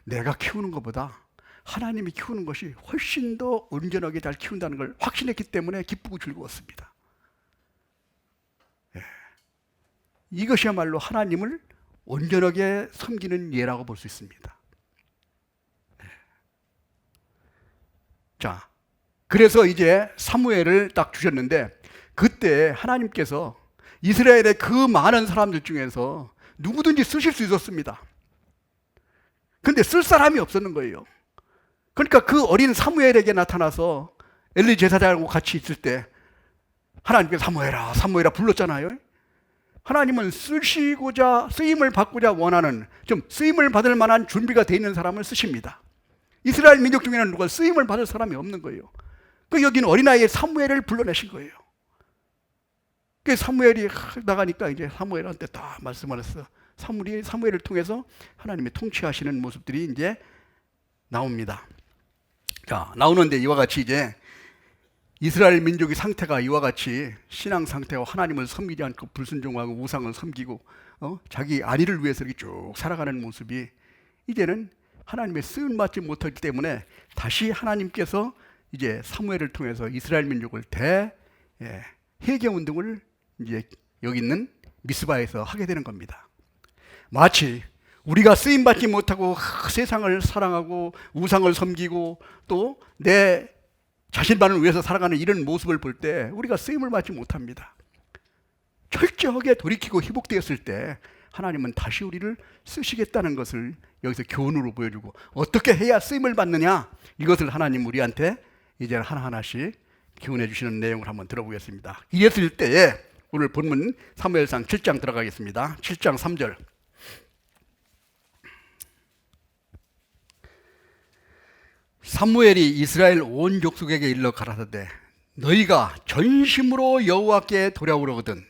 내가 키우는 것보다 하나님이 키우는 것이 훨씬 더 온전하게 잘 키운다는 걸 확신했기 때문에 기쁘고 즐거웠습니다. 예. 이것이야말로 하나님을 온전하게 섬기는 예라고 볼 수 있습니다. 예. 자, 그래서 이제 사무엘을 딱 주셨는데, 그때 하나님께서 이스라엘의 그 많은 사람들 중에서 누구든지 쓰실 수 있었습니다. 근데 쓸 사람이 없었는 거예요. 그러니까 그 어린 사무엘에게 나타나서 엘리 제사장하고 같이 있을 때 하나님께서 사무엘아, 사무엘아 불렀잖아요. 하나님은 쓰시고자, 쓰임을 받고자 원하는, 좀 쓰임을 받을 만한 준비가 되어 있는 사람을 쓰십니다. 이스라엘 민족 중에는 누가 쓰임을 받을 사람이 없는 거예요. 그 여기는 어린아이의 사무엘을 불러내신 거예요. 그 사무엘이 나가니까 이제 사무엘한테 다 말씀을 했어. 사무엘을 통해서 하나님의 통치하시는 모습들이 이제 나옵니다. 자, 나오는데 이와 같이 이제 이스라엘 민족의 상태가 이와 같이 신앙 상태와 하나님을 섬기지 않고 불순종하고 우상을 섬기고 자기 안위를 위해서 이렇게 쭉 살아가는 모습이 이제는 하나님의 쓰임 받지 못하기 때문에 다시 하나님께서 이제 사무엘을 통해서 이스라엘 민족을 해경 운동을 이제 여기 있는 미스바에서 하게 되는 겁니다. 마치 우리가 쓰임 받지 못하고 세상을 사랑하고 우상을 섬기고 또 내 자신만을 위해서 살아가는 이런 모습을 볼 때 우리가 쓰임을 받지 못합니다. 철저하게 돌이키고 회복되었을 때 하나님은 다시 우리를 쓰시겠다는 것을 여기서 교훈으로 보여주고, 어떻게 해야 쓰임을 받느냐, 이것을 하나님 우리한테 이제 하나하나씩 교훈해 주시는 내용을 한번 들어보겠습니다. 이랬을 때에 오늘 본문 사무엘상 7장 들어가겠습니다. 7장 3절. 사무엘이 이스라엘 온 족속에게 일러 가라사대 너희가 전심으로 여호와께 돌아오려거든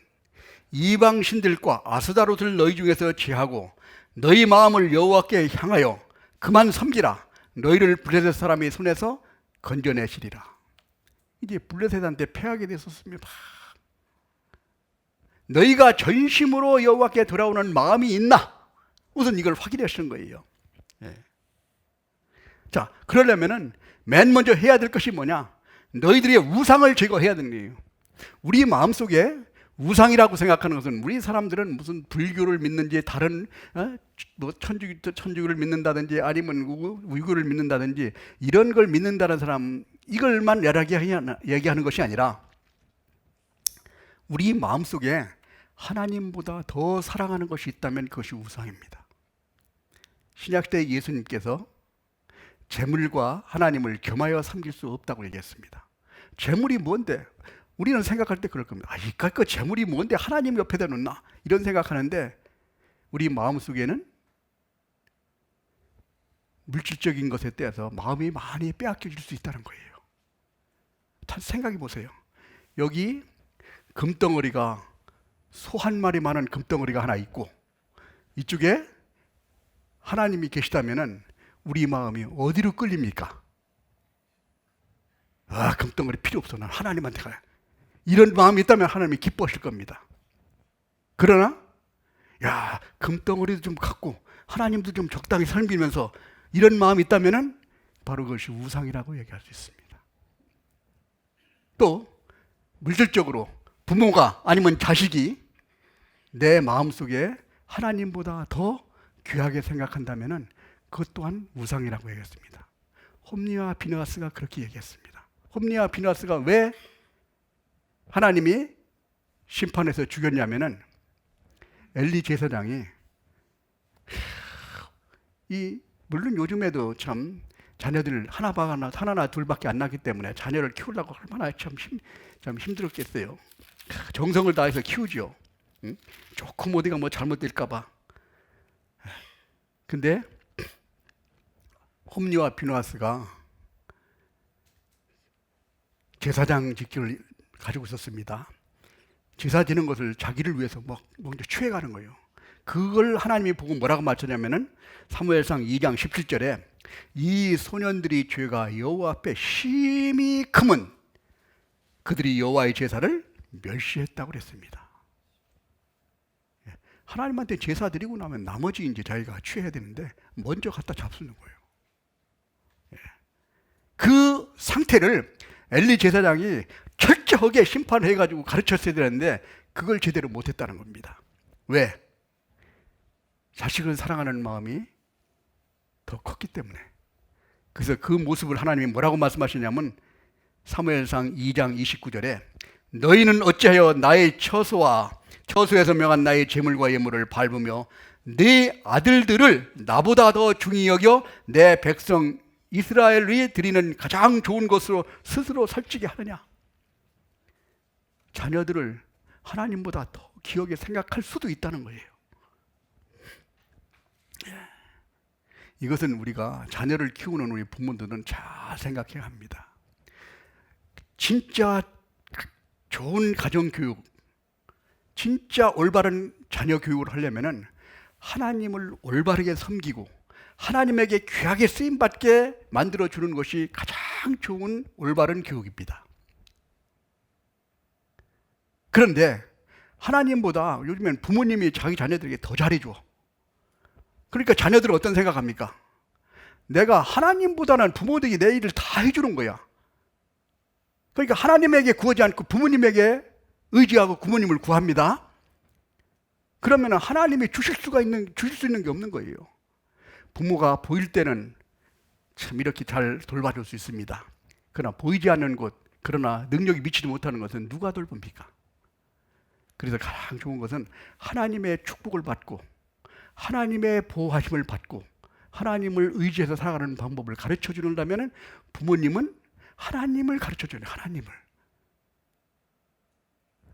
이방 신들과 아스다롯을 너희 중에서 제하고 너희 마음을 여호와께 향하여 그만 섬기라. 너희를 블레셋 사람의 손에서 건져내시리라. 이제 블레셋한테 패하게 됐었습니다. 너희가 전심으로 여호와께 돌아오는 마음이 있나? 우선 이걸 확인하시는 거예요. 자, 그러려면은 맨 먼저 해야 될 것이 뭐냐? 너희들의 우상을 제거해야 되는 거예요. 우리 마음속에 우상이라고 생각하는 것은, 우리 사람들은 무슨 불교를 믿는지 다른 뭐 천주교를 믿는다든지 아니면 우유교를 믿는다든지 이런 걸 믿는다는 사람, 이걸만 얘기하는 것이 아니라 우리 마음속에 하나님보다 더 사랑하는 것이 있다면 그것이 우상입니다. 신약시대 예수님께서 재물과 하나님을 겸하여 섬길 수 없다고 얘기했습니다. 재물이 뭔데? 우리는 생각할 때 그럴 겁니다. 이까짓 거 재물이 뭔데 하나님 옆에다 놓나? 이런 생각하는데 우리 마음속에는 물질적인 것에 대해서 마음이 많이 빼앗겨질 수 있다는 거예요. 생각해 보세요. 여기 금덩어리가, 소 한 마리 많은 금덩어리가 하나 있고 이쪽에 하나님이 계시다면은 우리 마음이 어디로 끌립니까? 금덩어리 필요 없어. 난 하나님한테 가야. 이런 마음이 있다면 하나님이 기뻐하실 겁니다. 그러나 금덩어리도 좀 갖고 하나님도 좀 적당히 섬기면서 이런 마음이 있다면 바로 그것이 우상이라고 얘기할 수 있습니다. 또 물질적으로 부모가 아니면 자식이 내 마음속에 하나님보다 더 귀하게 생각한다면 그것 또한 우상이라고 얘기했습니다. 홈리와 비느하스가 그렇게 얘기했습니다. 홈리와 비느하스가 왜 하나님이 심판해서 죽였냐면은 엘리 제사장이 물론 요즘에도 참 자녀들 하나나 둘밖에 안 나기 때문에 자녀를 키우려고 얼마나 참 힘들었겠어요. 정성을 다해서 키우죠. 조금 어디가 뭐 잘못될까봐. 근데 홈리와 비느하스가 제사장 직분을 가지고 있었습니다. 제사 지는 것을 자기를 위해서 먼저 취해가는 거예요. 그걸 하나님이 보고 뭐라고 말하냐면은 사무엘상 2장 17절에 이 소년들이 죄가 여호와 앞에 심히 크면 그들이 여호와의 제사를 멸시했다고 그랬습니다. 하나님한테 제사 드리고 나면 나머지 이제 자기가 취해야 되는데 먼저 갖다 잡수는 거예요. 그 상태를 엘리 제사장이 철저하게 심판해가지고 가르쳤어야 되는데 그걸 제대로 못했다는 겁니다. 왜? 자식을 사랑하는 마음이 더 컸기 때문에. 그래서 그 모습을 하나님이 뭐라고 말씀하시냐면 사무엘상 2장 29절에 너희는 어찌하여 나의 처소에서 명한 나의 제물과 예물을 밟으며 네 아들들을 나보다 더 중히 여겨 내 백성 이스라엘이 드리는 가장 좋은 것으로 스스로 살찌게 하느냐. 자녀들을 하나님보다 더 귀하게 생각할 수도 있다는 거예요. 이것은 우리가 자녀를 키우는 우리 부모들은 잘 생각해야 합니다. 진짜 좋은 가정교육, 진짜 올바른 자녀 교육을 하려면은 하나님을 올바르게 섬기고 하나님에게 귀하게 쓰임받게 만들어주는 것이 가장 좋은 올바른 교육입니다. 그런데 하나님보다 요즘엔 부모님이 자기 자녀들에게 더 잘해줘. 그러니까 자녀들은 어떤 생각합니까? 내가 하나님보다는 부모들이 내 일을 다 해주는 거야. 그러니까 하나님에게 구하지 않고 부모님에게 의지하고 부모님을 구합니다. 그러면 하나님이 주실 수 있는 게 없는 거예요. 부모가 보일 때는 참 이렇게 잘 돌봐줄 수 있습니다. 그러나 보이지 않는 곳, 그러나 능력이 미치지 못하는 것은 누가 돌봅니까? 그래서 가장 좋은 것은 하나님의 축복을 받고 하나님의 보호하심을 받고 하나님을 의지해서 살아가는 방법을 가르쳐 주는다면 부모님은 하나님을 가르쳐 줘요.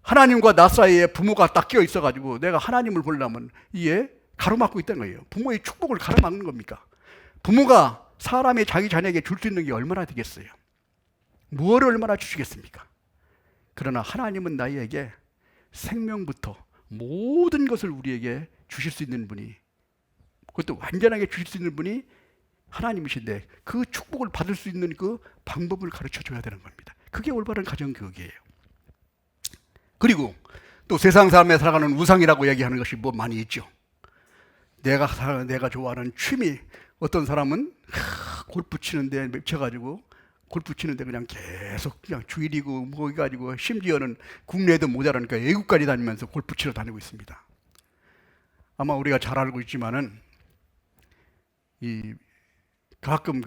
하나님과 나 사이에 부모가 딱 끼어 있어가지고 내가 하나님을 보려면 이게 가로막고 있다는 거예요. 부모의 축복을 가로막는 겁니까? 부모가 사람이 자기 자녀에게 줄 수 있는 게 얼마나 되겠어요? 무엇을 얼마나 주시겠습니까? 그러나 하나님은 나에게 생명부터 모든 것을 우리에게 주실 수 있는 분이, 그것도 완전하게 주실 수 있는 분이 하나님이신데 그 축복을 받을 수 있는 그 방법을 가르쳐 줘야 되는 겁니다. 그게 올바른 가정교육이에요. 그리고 또 세상 사람에 살아가는 우상이라고 얘기하는 것이 뭐 많이 있죠. 내가 좋아하는 취미, 어떤 사람은 골프 치는데 미쳐가지고 골프 치는데 그냥 계속 그냥 주일이고 뭐 해가지고 심지어는 국내에도 모자라니까 외국까지 다니면서 골프 치러 다니고 있습니다. 아마 우리가 잘 알고 있지만은 가끔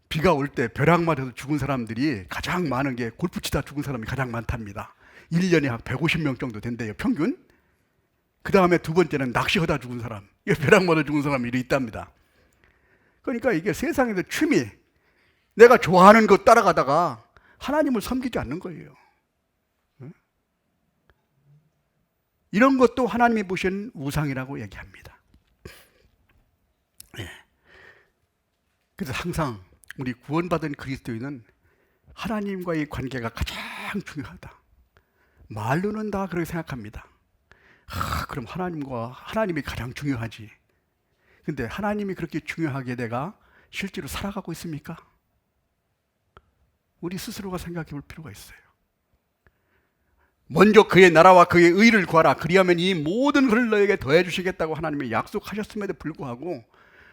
비가 올 때 벼락 맞아서 죽은 사람들이 가장 많은 게 골프 치다 죽은 사람이 가장 많답니다. 1년에 한 150명 정도 된대요, 평균. 그 다음에 두 번째는 낚시하다 죽은 사람, 벼락 맞아 죽은 사람이 있답니다. 그러니까 이게 세상에서 취미, 내가 좋아하는 것 따라가다가 하나님을 섬기지 않는 거예요. 이런 것도 하나님이 보신 우상이라고 얘기합니다. 그래서 항상 우리 구원받은 그리스도인은 하나님과의 관계가 가장 중요하다. 말로는 다 그렇게 생각합니다. 그럼 하나님이 가장 중요하지. 근데 하나님이 그렇게 중요하게 내가 실제로 살아가고 있습니까? 우리 스스로가 생각해 볼 필요가 있어요. 먼저 그의 나라와 그의 의를 구하라. 그리하면 이 모든 것을 너에게 더해 주시겠다고 하나님이 약속하셨음에도 불구하고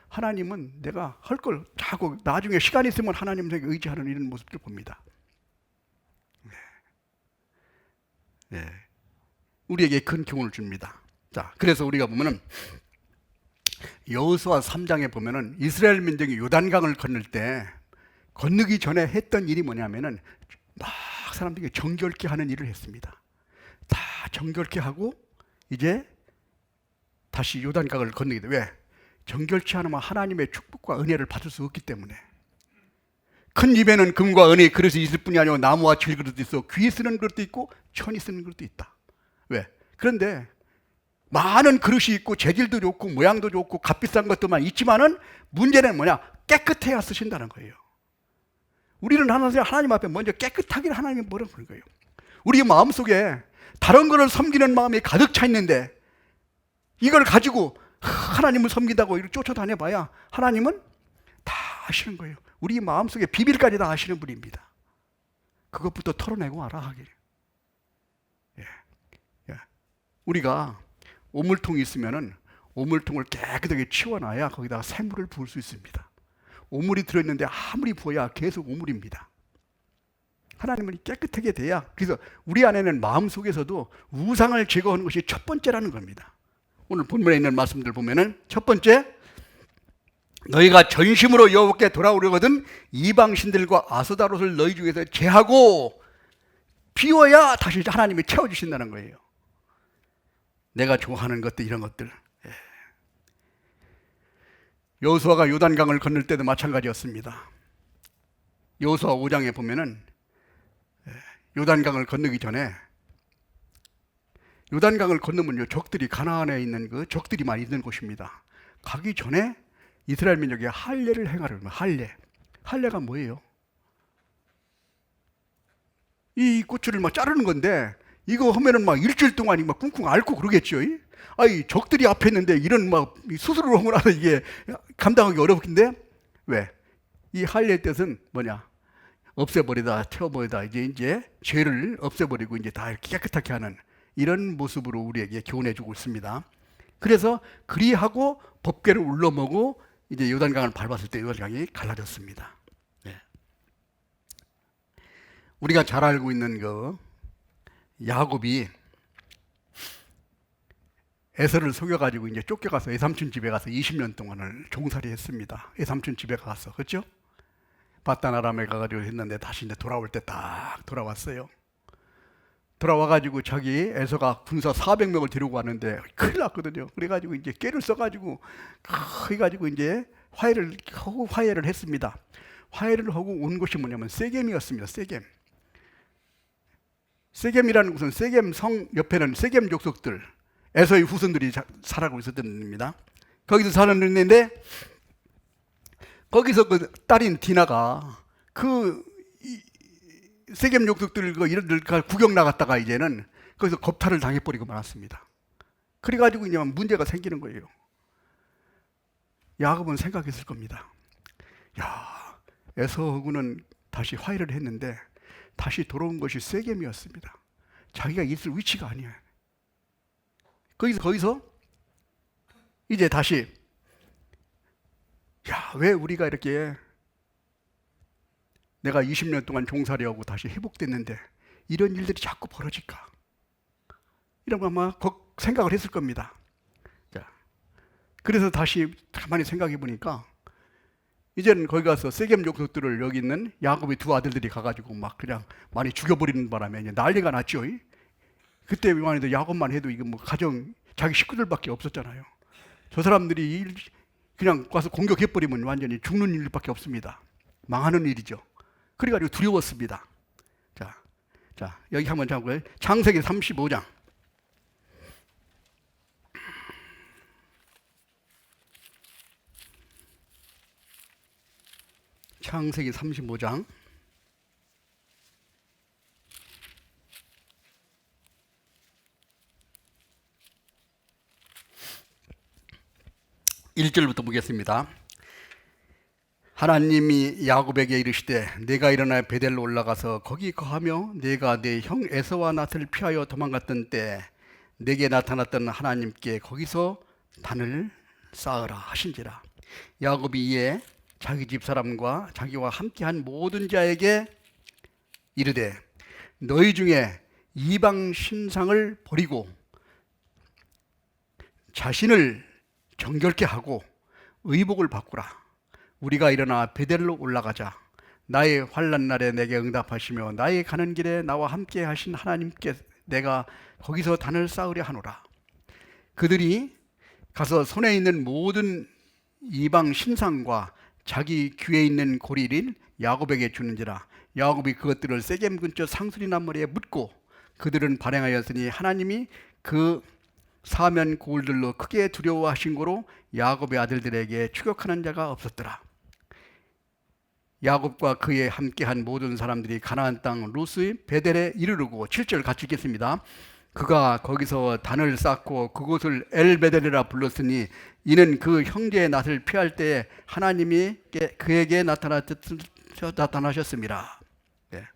하나님은 내가 할 걸 자꾸 나중에 시간이 있으면 하나님에게 의지하는 이런 모습을 봅니다. 우리에게 큰 교훈을 줍니다. 자, 그래서 우리가 보면은 여호수아 3장에 보면은 이스라엘 민족이 요단강을 건널 때 건너기 전에 했던 일이 뭐냐면은 막 사람들이 정결케 하는 일을 했습니다. 다 정결케 하고 이제 다시 요단강을 건너게 돼. 왜? 정결치 않으면 하나님의 축복과 은혜를 받을 수 없기 때문에. 큰 입에는 금과 은의 그릇이 있을 뿐이 아니고 나무와 질그릇도 있어 귀 쓰는 그릇도 있고 천이 쓰는 그릇도 있다. 왜? 그런데 많은 그릇이 있고 재질도 좋고 모양도 좋고 값비싼 것들만 있지만은 문제는 뭐냐? 깨끗해야 쓰신다는 거예요. 우리는 하나님 앞에 먼저 깨끗하기를 하나님이 뭐라고 그러는 거예요. 우리 마음속에 다른 것을 섬기는 마음이 가득 차 있는데 이걸 가지고 하나님을 섬긴다고 이렇게 쫓아다녀 봐야 하나님은 다 아시는 거예요. 우리 마음속에 비밀까지 다 아시는 분입니다. 그것부터 털어내고 알아 하길. 우리가 오물통이 있으면은 오물통을 깨끗하게 치워놔야 거기다가 새물을 부을 수 있습니다. 오물이 들어있는데 아무리 부어야 계속 오물입니다. 하나님은 깨끗하게 돼야, 그래서 우리 안에는 마음속에서도 우상을 제거하는 것이 첫 번째라는 겁니다. 오늘 본문에 있는 말씀들 보면은 첫 번째, 너희가 전심으로 여호와께 돌아오려거든 이방신들과 아스다롯을 너희 중에서 제하고 비워야 다시 하나님이 채워주신다는 거예요. 내가 좋아하는 것들, 이런 것들. 여호수아가 요단강을 건널 때도 마찬가지였습니다. 여호수아 5장에 보면은 요단강을 건너기 전에, 요단강을 건너면요 적들이, 가나안에 있는 그 적들이만 있는 곳입니다. 가기 전에 이스라엘 민족이 할례를 행하려면, 할례가 뭐예요? 이 고추를 막 자르는 건데, 이거 하면은 막 일주일 동안 막 쿵쿵 앓고 그러겠죠. 아이, 적들이 앞에 있는데 이런 막 수술을 하고 나서 이게 감당하기 어렵긴데, 왜? 이 할례의 뜻은 뭐냐? 없애버리다, 태워버리다, 이제 죄를 없애버리고 이제 다 이렇게 깨끗하게 하는 이런 모습으로 우리에게 교훈해주고 있습니다. 그래서 그리하고 법궤를 울러먹고 이제 요단강을 밟았을 때 요단강이 갈라졌습니다. 네. 우리가 잘 알고 있는 그 야곱이 에서를 속여가지고 이제 쫓겨가서 외삼촌 집에 가서 20년 동안을 종살이 했습니다. 외삼촌 집에 가서, 그렇죠? 바단 아람에 가가지고 했는데 다시 이제 돌아올 때 딱 돌아왔어요. 돌아와가지고 자기 에서가 군사 400명을 데리고 왔는데 큰일 났거든요. 그래가지고 이제 깨를 써가지고 해가지고 이제 화해를 했습니다. 화해를 하고 온 곳이 뭐냐면 세겜이었습니다. 세겜이라는 곳은 세겜 성 옆에는 세겜 족속들, 에서의 후손들이 살아가고 있었던 데입니다. 거기서 살았는데, 거기서 그 딸인 디나가 그 세겜 족속들과 이런들 구경 나갔다가 이제는 거기서 겁탈을 당해버리고 말았습니다. 그래가지고 이제 문제가 생기는 거예요. 야곱은 생각했을 겁니다. 야, 에서하고는 다시 화해를 했는데 다시 돌아온 것이 세겜이었습니다. 자기가 있을 위치가 아니에요. 거기서 이제 다시, 야, 왜 우리가 이렇게 내가 20년 동안 종살이하고 다시 회복됐는데 이런 일들이 자꾸 벌어질까? 이런 거 아마 생각을 했을 겁니다. 자, 그래서 다시 가만히 생각해 보니까 이제는 거기 가서 세겜 족속들을, 여기 있는 야곱의 두 아들들이 가가지고 막 그냥 많이 죽여버리는 바람에 이제 난리가 났죠. 그때만 해도 야곱만 해도 이거 뭐 가정, 자기 식구들밖에 없었잖아요. 저 사람들이 그냥 가서 공격해버리면 완전히 죽는 일밖에 없습니다. 망하는 일이죠. 그래가지고 두려웠습니다. 자, 여기 한번 잡고요. 창세기 35장. 창세기 35장. 1절부터 보겠습니다. 하나님이 야곱에게 이르시되 내가 일어나 베델로 올라가서 거기 거하며 내가 내 형 에서와 낫을 피하여 도망갔던 때 내게 나타났던 하나님께 거기서 단을 쌓으라 하신지라. 야곱이 이에 자기 집사람과 자기와 함께한 모든 자에게 이르되 너희 중에 이방 신상을 버리고 자신을 정결케 하고 의복을 바꾸라. 우리가 일어나 베델로 올라가자. 나의 환난 날에 내게 응답하시며 나의 가는 길에 나와 함께 하신 하나님께 내가 거기서 단을 쌓으려 하노라. 그들이 가서 손에 있는 모든 이방 신상과 자기 귀에 있는 고리를 야곱에게 주는지라. 야곱이 그것들을 세겜 근처 상수리 나무리에 묻고 그들은 발행하였으니 하나님이 그 사면 고울들로 크게 두려워하신 고로 야곱의 아들들에게 추격하는 자가 없었더라. 야곱과 그에 함께한 모든 사람들이 가나안 땅 루스의 베델에 이르르고 7절 같이 읽겠습니다. 그가 거기서 단을 쌓고 그곳을 엘베델이라 불렀으니 이는 그 형제의 낫을 피할 때에 하나님이 그에게 나타나셨습니다. 네.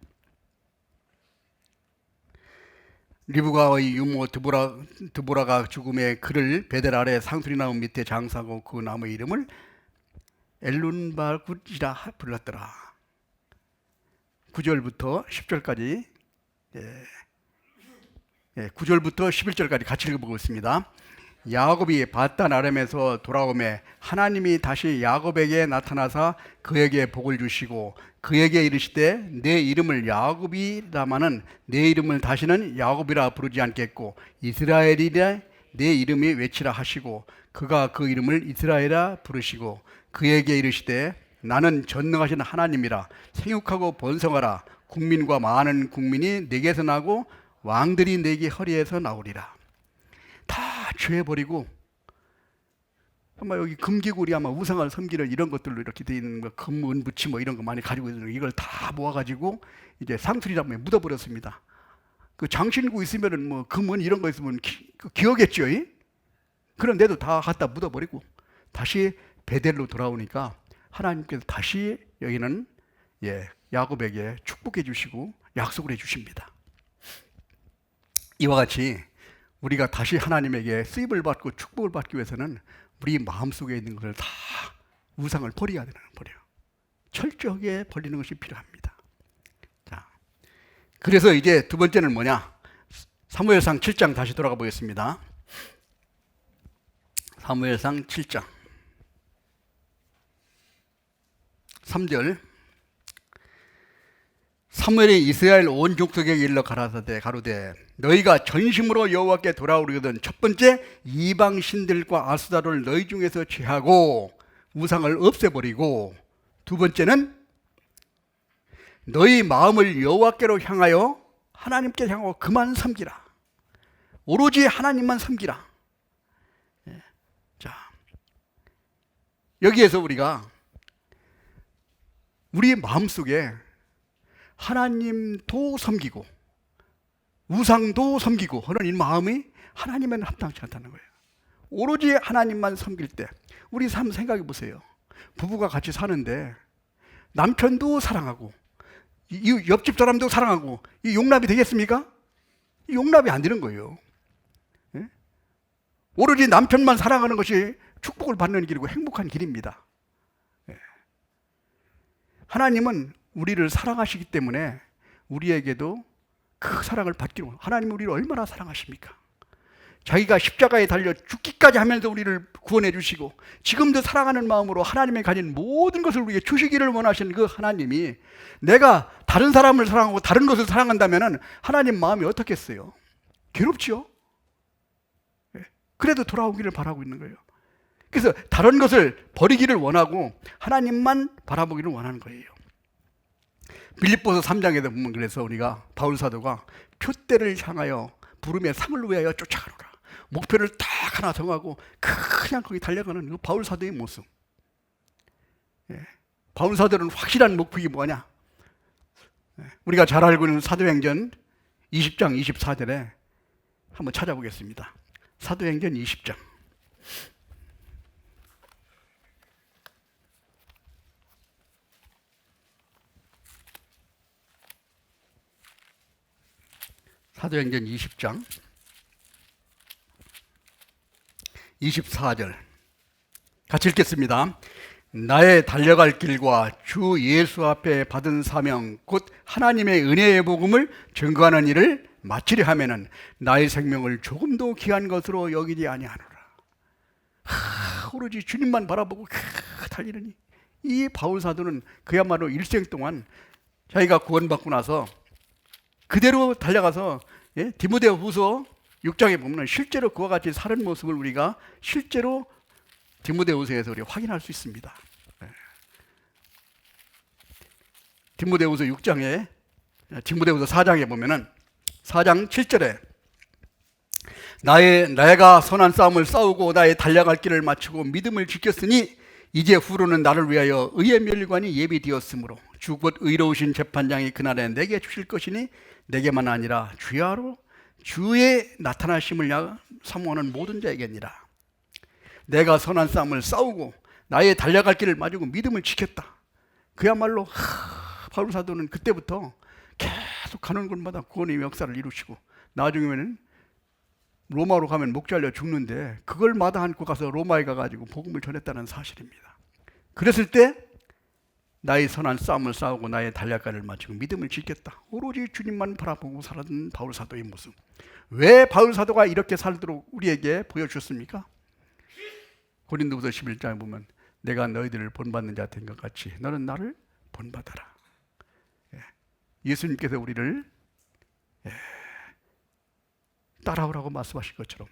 리브가의 유모 드보라가 죽음에 그를 베델 아래 상수리 나무 밑에 장사하고 그 나무의 이름을 엘룬바굿이라 불렀더라. 9절부터 10절까지 9절부터 11절까지 같이 읽어보겠습니다. 야곱이 바단 아람에서 돌아오매 하나님이 다시 야곱에게 나타나사 그에게 복을 주시고 그에게 이르시되 내 이름을 야곱이라마는 내 이름을 다시는 야곱이라 부르지 않겠고 이스라엘이라 내 이름이 외치라 하시고 그가 그 이름을 이스라엘이라 부르시고 그에게 이르시되 나는 전능하신 하나님이라 생육하고 번성하라 국민과 많은 국민이 내게서 나고 왕들이 내게 허리에서 나오리라. 다 죄버리고 아마 여기 금기구리 아마 우상을 섬기는 이런 것들로 이렇게 되어 있는 거, 금, 은, 부치 뭐 이런 거 많이 가지고 있는 거, 이걸 다 모아가지고 이제 상수리나무에 묻어버렸습니다. 그 장신구 있으면은 뭐 금, 은 이런 거 있으면 기어겠죠. 그런데도 다 갖다 묻어버리고 다시 베델로 돌아오니까 하나님께서 다시 여기는 야곱에게 축복해 주시고 약속을 해 주십니다. 이와 같이 우리가 다시 하나님에게 쓰임을 받고 축복을 받기 위해서는 우리 마음속에 있는 것을 다 우상을 버려야 되는 버려. 철저하게 버리는 것이 필요합니다. 자, 그래서 이제 두 번째는 뭐냐? 사무엘상 7장 다시 돌아가 보겠습니다. 사무엘상 7장 3절 사무엘이 이스라엘 온 족속에게 일러 가로되 너희가 전심으로 여호와께 돌아오려거든 첫 번째 이방 신들과 아스다를 너희 중에서 제하고 우상을 없애버리고 두 번째는 너희 마음을 여호와께로 향하여 하나님께 향하고 그만 섬기라. 오로지 하나님만 섬기라. 자, 여기에서 우리가 우리 마음속에 하나님도 섬기고 우상도 섬기고 하는 이 마음이 하나님에는 합당치 않다는 거예요. 오로지 하나님만 섬길 때 우리 삶 생각해 보세요. 부부가 같이 사는데 남편도 사랑하고 이 옆집 사람도 사랑하고 이 용납이 되겠습니까? 이 용납이 안 되는 거예요. 오로지 남편만 사랑하는 것이 축복을 받는 길이고 행복한 길입니다. 하나님은 우리를 사랑하시기 때문에 우리에게도 그 사랑을 받기로, 하나님은 우리를 얼마나 사랑하십니까? 자기가 십자가에 달려 죽기까지 하면서 우리를 구원해 주시고 지금도 사랑하는 마음으로 하나님이 가진 모든 것을 우리에게 주시기를 원하시는 그 하나님이 내가 다른 사람을 사랑하고 다른 것을 사랑한다면 하나님 마음이 어떻겠어요? 괴롭지요? 그래도 돌아오기를 바라고 있는 거예요. 그래서 다른 것을 버리기를 원하고 하나님만 바라보기를 원하는 거예요. 빌립보서 3장에도 보면 그래서 우리가 바울 사도가 표대를 향하여 부름의 상을 위하여 쫓아가노라. 목표를 딱 하나 정하고 그냥 거기 달려가는 그 바울 사도의 모습. 바울 사도는 확실한 목표가 뭐냐? 우리가 잘 알고 있는 사도행전 20장 24절에 한번 찾아보겠습니다. 사도행전 20장. 사도행전 20장 24절 같이 읽겠습니다. 나의 달려갈 길과 주 예수 앞에 받은 사명 곧 하나님의 은혜의 복음을 증거하는 일을 마치려 하면은 나의 생명을 조금도 귀한 것으로 여기지 아니하노라. 오로지 주님만 바라보고 달리느니 이 바울 사도는 그야말로 일생 동안 자기가 구원받고 나서 그대로 달려가서 디모데후서 6장에 보면 실제로 그와 같이 사는 모습을 우리가 실제로 디모데후서에서 우리가 확인할 수 있습니다. 디모데후서 6장에 디모데후서 4장에 보면은 4장 7절에 내가 선한 싸움을 싸우고 나의 달려갈 길을 마치고 믿음을 지켰으니 이제 후로는 나를 위하여 의의 멸관이 예비되었으므로 주 곧 의로우신 재판장이 그날에 내게 주실 것이니 내게만 아니라 주야로 주의 나타나심을 사모하는 모든 자에게니라. 내가 선한 싸움을 싸우고 나의 달려갈 길을 마치고 믿음을 지켰다. 그야말로 바울 사도는 그때부터 계속 가는 곳마다 구원의 역사를 이루시고 나중에는 로마로 가면 목 잘려 죽는데 그걸 마다 안고 가서 로마에 가가지고 복음을 전했다는 사실입니다. 그랬을 때 나의 선한 싸움을 싸우고 나의 달약간을 마치고 믿음을 지켰다. 오로지 주님만 바라보고 살았던 바울 사도의 모습. 왜 바울 사도가 이렇게 살도록 우리에게 보여주셨습니까? 고린도후서 11장에 보면 내가 너희들을 본받는 자 된 것 같이 너는 나를 본받아라. 예수님께서 우리를 따라오라고 말씀하신 것처럼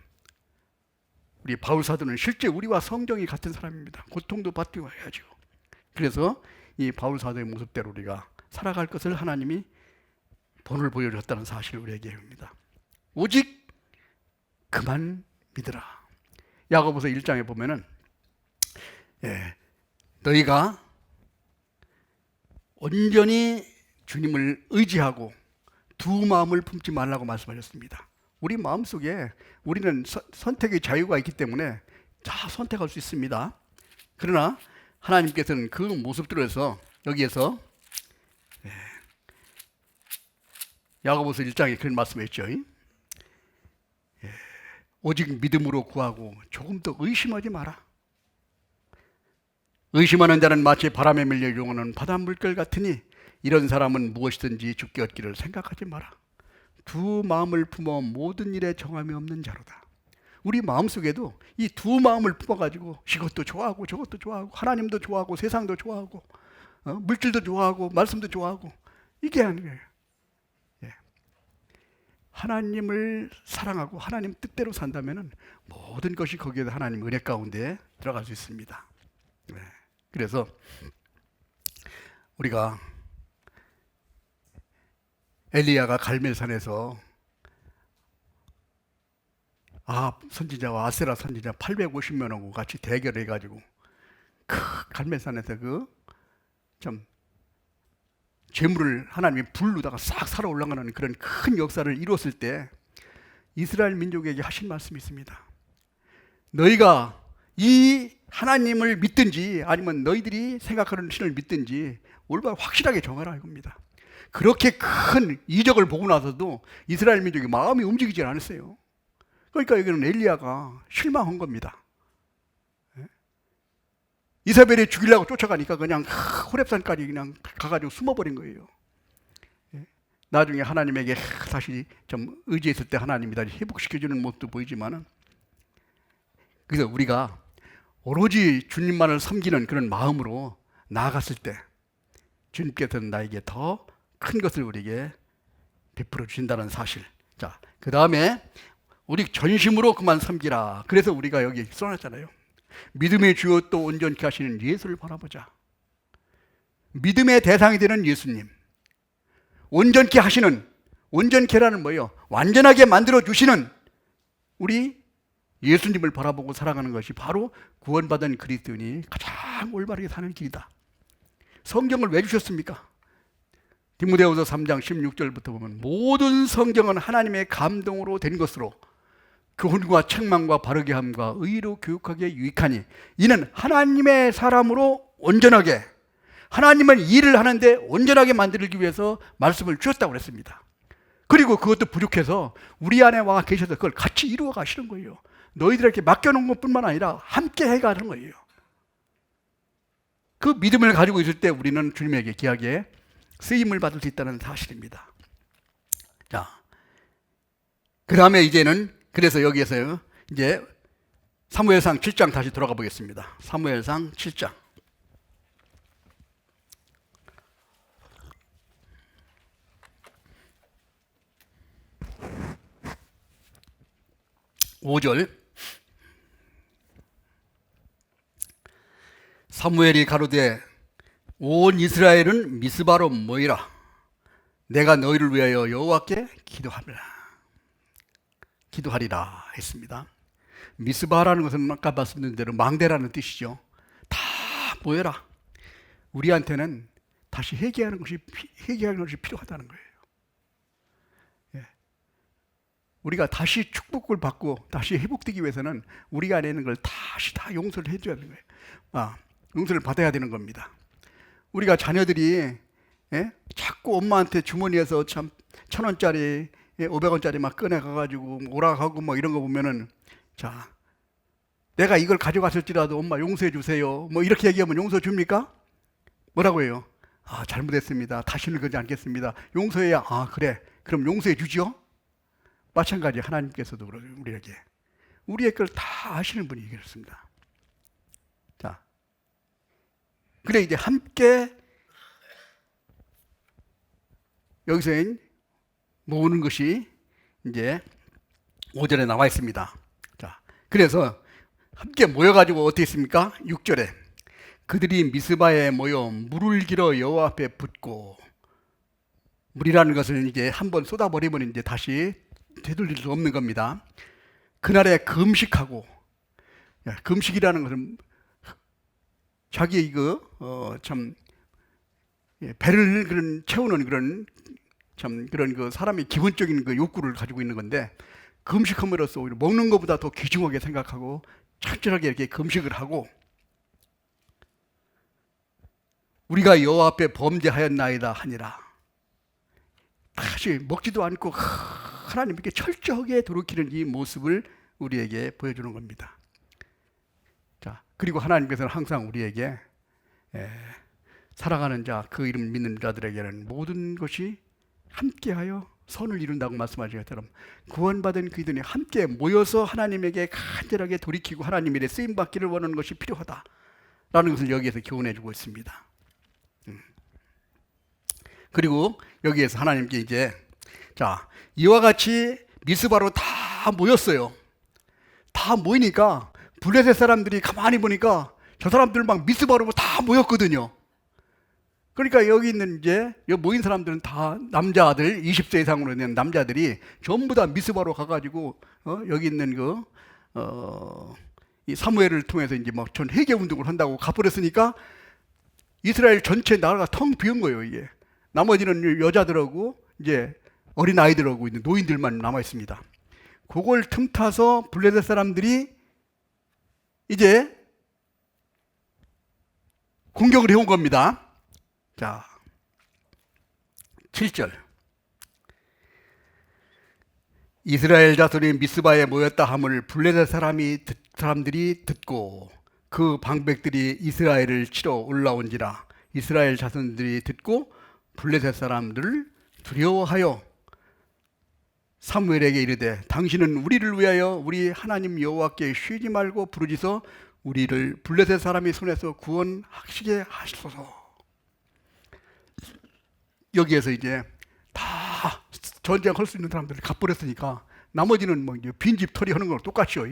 우리 바울 사도는 실제 우리와 성정이 같은 사람입니다. 고통도 받고 해야죠. 그래서 이 바울 사도의 모습대로 우리가 살아갈 것을 하나님이 본을 보여줬다는 사실을 우리에게 합니다. 오직 그만 믿으라. 야고보서 1장에 보면은 너희가 온전히 주님을 의지하고 두 마음을 품지 말라고 말씀하셨습니다. 우리 마음속에 우리는 선택의 자유가 있기 때문에 다 선택할 수 있습니다. 그러나 하나님께서는 그 모습들에서 여기에서 야고보서 1장에 그런 말씀했죠. 오직 믿음으로 구하고 조금 더 의심하지 마라. 의심하는 자는 마치 바람에 밀려 용하는 바다 물결 같으니 이런 사람은 무엇이든지 죽게 얻기를 생각하지 마라. 두 마음을 품어 모든 일에 정함이 없는 자로다. 우리 마음속에도 이 두 마음을 품어가지고 이것도 좋아하고 저것도 좋아하고 하나님도 좋아하고 세상도 좋아하고 물질도 좋아하고 말씀도 좋아하고 이게 아니에요. 하나님을 사랑하고 하나님 뜻대로 산다면 모든 것이 거기에도 하나님 은혜 가운데 들어갈 수 있습니다. 그래서 우리가 엘리야가 갈멜산에서 아합 선지자와 아세라 선지자 850명하고 같이 대결해가지고 그 갈멜산에서 그 좀 재물을 하나님이 불로다가 싹 살아 올라가는 그런 큰 역사를 이루었을 때 이스라엘 민족에게 하신 말씀이 있습니다. 너희가 이 하나님을 믿든지 아니면 너희들이 생각하는 신을 믿든지 올바로 확실하게 정하라 이겁니다. 그렇게 큰 이적을 보고 나서도 이스라엘 민족이 마음이 움직이지 않았어요. 그러니까 여기는 엘리야가 실망한 겁니다. 이사벨이 죽이려고 쫓아가니까 그냥 호렙산까지 그냥 가가지고 숨어버린 거예요. 나중에 하나님에게 다시 좀 의지했을 때 하나님이 다시 회복시켜주는 모습도 보이지만은, 그래서 우리가 오로지 주님만을 섬기는 그런 마음으로 나아갔을 때 주님께서는 나에게 더 큰 것을 우리에게 베풀어 주신다는 사실. 자, 그 다음에 우리 전심으로 그만 섬기라. 그래서 우리가 여기 써놨잖아요. 믿음의 주요 또 온전케 하시는 예수를 바라보자. 믿음의 대상이 되는 예수님, 온전케 하시는, 온전케라는 뭐예요? 완전하게 만들어 주시는 우리 예수님을 바라보고 살아가는 것이 바로 구원받은 그리스도인이 가장 올바르게 사는 길이다. 성경을 왜 주셨습니까? 디모데후서 3장 16절부터 보면 모든 성경은 하나님의 감동으로 된 것으로 교훈과 책망과 바르게 함과 의로 교육하기에 유익하니 이는 하나님의 사람으로 온전하게, 하나님은 일을 하는데 온전하게 만들기 위해서 말씀을 주셨다고 그랬습니다. 그리고 그것도 부족해서 우리 안에 와 계셔서 그걸 같이 이루어 가시는 거예요. 너희들에게 맡겨놓은 것뿐만 아니라 함께 해가는 거예요. 그 믿음을 가지고 있을 때 우리는 주님에게 귀하게 쓰임을 받을 수 있다는 사실입니다. 자, 그 다음에 이제는 그래서 여기에서 이제 사무엘상 7장 다시 돌아가 보겠습니다. 사무엘상 7장. 5절. 사무엘이 가로되 온 이스라엘은 미스바로 모이라. 내가 너희를 위하여 여호와께 기도하리라 했습니다. 미스바라는 것은 아까 말씀드린 대로 망대라는 뜻이죠. 다 모여라. 우리한테는 다시 회개하는 것이 필요하다는 거예요. 우리가 다시 축복을 받고 다시 회복되기 위해서는 우리 안에 있는 걸 다시 다 용서를 해줘야 되는 거예요. 용서를 받아야 되는 겁니다. 우리가 자녀들이 자꾸 엄마한테 주머니에서 참 1,000원짜리 500원짜리 막 꺼내 가가지고 오락하고 뭐 이런 거 보면은, 자, 내가 이걸 가져갔을지라도 엄마 용서해 주세요, 뭐 이렇게 얘기하면 용서 줍니까? 뭐라고 해요? 아, 잘못했습니다, 다시는 그러지 않겠습니다, 용서해야. 아, 그래, 그럼 용서해 주죠. 마찬가지 하나님께서도 우리에게, 우리의 걸 다 아시는 분이 그렇습니다. 자, 그래 이제 함께 여기서 모으는 것이 이제 5절에 나와 있습니다. 자, 그래서 함께 모여가지고 어떻게 했습니까? 6절에 그들이 미스바에 모여 물을 길어 여호와 앞에 붓고, 물이라는 것을 이제 한번 쏟아버리면 이제 다시 되돌릴 수 없는 겁니다. 그날에 금식하고, 금식이라는 것은 자기 이거 참 배를 그런 채우는 그런 참 그런 그 사람의 기본적인 그 욕구를 가지고 있는 건데, 금식함으로써 오히려 먹는 것보다 더 귀중하게 생각하고 철저하게 이렇게 금식을 하고, 우리가 여호와 앞에 범죄하였나이다 하니라. 다시 먹지도 않고 하나님께 철저하게 돌이키는 이 모습을 우리에게 보여주는 겁니다. 자, 그리고 하나님께서는 항상 우리에게 살아가는 자, 그 이름 믿는 자들에게는 모든 것이 함께하여 선을 이룬다고 말씀하신 것처럼 구원받은 그들이 함께 모여서 하나님에게 간절하게 돌이키고 하나님 일에 쓰임받기를 원하는 것이 필요하다라는 것을 여기에서 교훈해주고 있습니다. 그리고 여기에서 하나님께 이제, 자, 이와 같이 미스바로 다 모였어요. 다 모이니까 블레셋 사람들이 가만히 보니까 저 사람들 막 미스바로 다 모였거든요. 그러니까 여기 있는 이제 여기 모인 사람들은 다 남자들, 20세 이상으로 된 남자들이 전부 다 미스바로 가가지고 여기 있는 이 사무엘을 통해서 이제 막 전 회개 운동을 한다고 가버렸으니까 이스라엘 전체 나라가 텅 비은 거예요. 이게 나머지는 여자들하고 이제 어린 아이들하고 있는 노인들만 남아 있습니다. 그걸 틈타서 블레셋 사람들이 이제 공격을 해온 겁니다. 자, 7절. 이스라엘 자손이 미스바에 모였다 함을 블레셋 사람들이 듣고 그 방백들이 이스라엘을 치러 올라온지라. 이스라엘 자손들이 듣고 블레셋 사람들을 두려워하여 사무엘에게 이르되 당신은 우리를 위하여 우리 하나님 여호와께 쉬지 말고 부르짖어 우리를 블레셋 사람의 손에서 구원하시게 하시소서. 여기에서 이제 다 전쟁할 수 있는 사람들을 갚버렸으니까 나머지는 뭐 이제 빈집 털이 하는 거랑 똑같이요.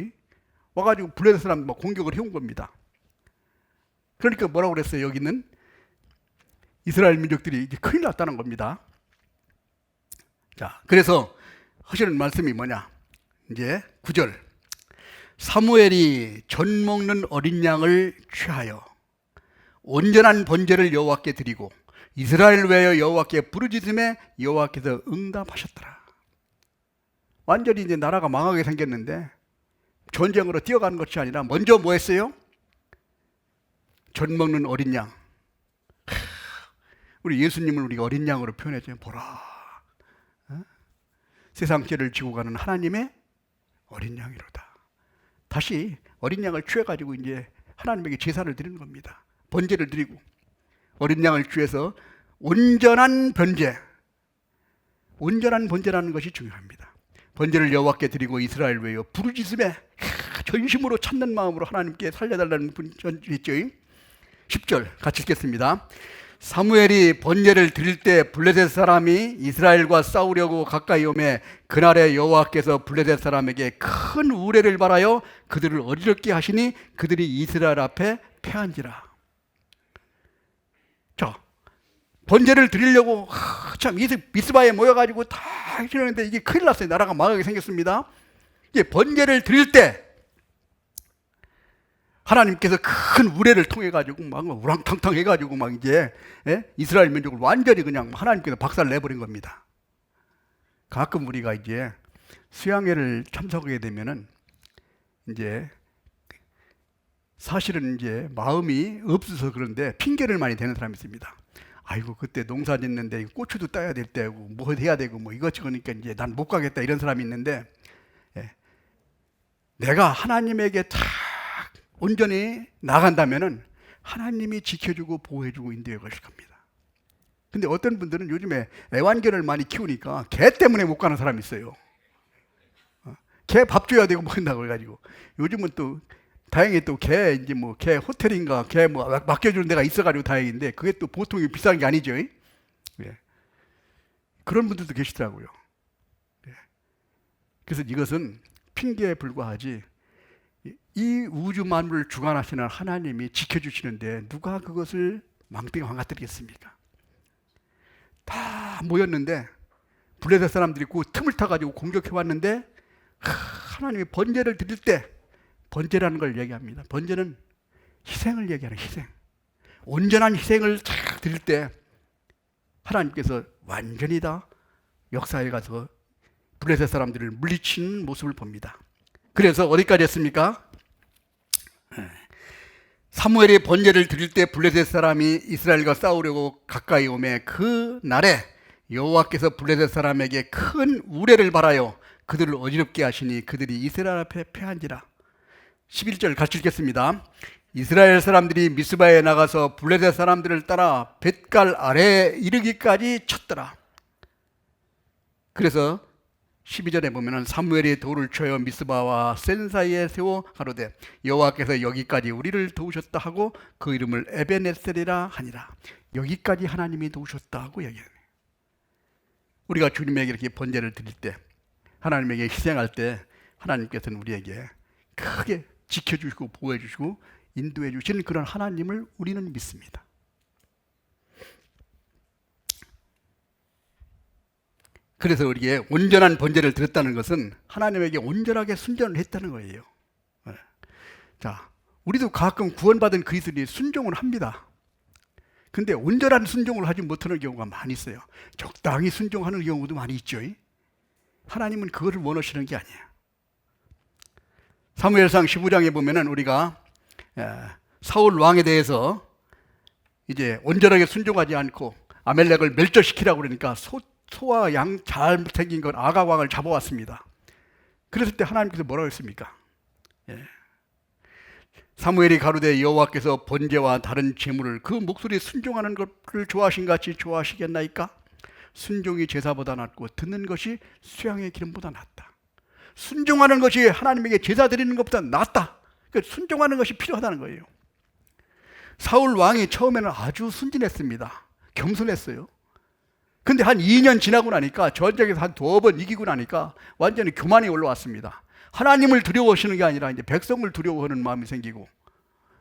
와가지고 블레셋 사람 막 공격을 해온 겁니다. 그러니까 뭐라고 그랬어요? 여기는 이스라엘 민족들이 이제 큰일 났다는 겁니다. 자, 그래서 하시는 말씀이 뭐냐? 이제 9절. 사무엘이 전 먹는 어린 양을 취하여 온전한 번제를 여호와께 드리고 이스라엘 외에 여호와께 부르짖음에 여호와께서 응답하셨더라. 완전히 이제 나라가 망하게 생겼는데 전쟁으로 뛰어가는 것이 아니라 먼저 뭐 했어요? 전 먹는 어린 양. 우리 예수님을 우리가 어린 양으로 표현했죠. 보라, 세상 죄를 지고 가는 하나님의 어린 양이로다. 다시 어린 양을 취해가지고 이제 하나님에게 제사를 드리는 겁니다. 번제를 드리고 어린 양을 취해서 온전한 번제, 온전한 번제라는 것이 중요합니다. 번제를 여호와께 드리고 이스라엘 외에 부르짖음에 전심으로 찾는 마음으로 하나님께 살려달라는 분이 있죠. 10절 같이 읽겠습니다. 사무엘이 번제를 드릴 때 블레셋 사람이 이스라엘과 싸우려고 가까이 오매 그날에 여호와께서 블레셋 사람에게 큰 우레를 발하여 그들을 어지럽게 하시니 그들이 이스라엘 앞에 패한지라. 자, 번제를 드리려고 참 미스바에 모여가지고 다 하시는데 이게 큰일 났어요. 나라가 망하게 생겼습니다. 이제 번제를 드릴 때 하나님께서 큰 우레를 통해 가지고 막 우랑탕탕 해가지고 막 이제 이스라엘 민족을 완전히 그냥 하나님께서 박살 내버린 겁니다. 가끔 우리가 이제 수양회를 참석하게 되면은 이제 사실은 이제 마음이 없어서 그런데 핑계를 많이 대는 사람이 있습니다. 아이고 그때 농사 짓는데 고추도 따야 될 때고 뭐 해야 되고 뭐 이것저것 그러니까 이제 난 못 가겠다 이런 사람이 있는데, 예, 내가 하나님에게 딱 온전히 나간다면은 하나님이 지켜주고 보호해주고 인도해 가실 겁니다. 근데 어떤 분들은 요즘에 애완견을 많이 키우니까 개 때문에 못 가는 사람이 있어요. 개 밥 줘야 되고 뭐 한다고 해가지고 요즘은 또 다행히 또 개 이제 뭐 개 호텔인가 개 뭐 맡겨주는 데가 있어가지고 다행인데 그게 또 보통 비싼 게 아니죠. 예. 그런 분들도 계시더라고요. 예. 그래서 이것은 핑계에 불과하지 이 우주 만물을 주관하시는 하나님이 지켜주시는데 누가 그것을 망대에 망가뜨리겠습니까? 다 모였는데 블레셋 사람들이 그 틈을 타가지고 공격해 왔는데 하나님이 번제를 드릴 때, 번제라는 걸 얘기합니다. 번제는 희생을 얘기하는 희생. 온전한 희생을 쫙 드릴 때 하나님께서 완전히 다 역사에 가서 블레셋 사람들을 물리치는 모습을 봅니다. 그래서 어디까지 했습니까? 사무엘이 번제를 드릴 때 블레셋 사람이 이스라엘과 싸우려고 가까이 오매 그 날에 여호와께서 블레셋 사람에게 큰 우레를 발하여 그들을 어지럽게 하시니 그들이 이스라엘 앞에 패한지라. 11절 같이 읽겠습니다. 이스라엘 사람들이 미스바에 나가서 블레셋 사람들을 따라 벳갈 아래에 이르기까지 쳤더라. 그래서 12절에 보면은 사무엘이 돌을 쳐여 미스바와 센 사이에 세워 가로되 여호와께서 여기까지 우리를 도우셨다 하고 그 이름을 에베네셀이라 하니라. 여기까지 하나님이 도우셨다 하고 얘기해요. 우리가 주님에게 이렇게 번제를 드릴 때, 하나님에게 희생할 때 하나님께서는 우리에게 크게 지켜주시고 보호해주시고 인도해 주시는 그런 하나님을 우리는 믿습니다. 그래서 우리에게 온전한 번제를 드렸다는 것은 하나님에게 온전하게 순종을 했다는 거예요. 자, 우리도 가끔 구원받은 그리스도인이 순종을 합니다. 근데 온전한 순종을 하지 못하는 경우가 많이 있어요. 적당히 순종하는 경우도 많이 있죠. 하나님은 그거를 원하시는 게 아니에요. 사무엘상 15장에 보면은 우리가 사울 왕에 대해서 이제 온전하게 순종하지 않고 아멜렉을 멸절시키라고 그러니까 소와 양 잘 생긴 건 아각 왕을 잡아왔습니다. 그랬을 때 하나님께서 뭐라고 했습니까? 사무엘이 가로되 여호와께서 번제와 다른 제물을 그 목소리에 순종하는 것을 좋아하신 같이 좋아하시겠나이까? 순종이 제사보다 낫고 듣는 것이 수양의 기름보다 낫다. 순종하는 것이 하나님에게 제사 드리는 것보다 낫다. 그러니까 순종하는 것이 필요하다는 거예요. 사울 왕이 처음에는 아주 순진했습니다. 겸손했어요. 근데 한 2년 지나고 나니까 전쟁에서 한 2번 이기고 나니까 완전히 교만이 올라왔습니다. 하나님을 두려워하시는 게 아니라 이제 백성을 두려워하는 마음이 생기고,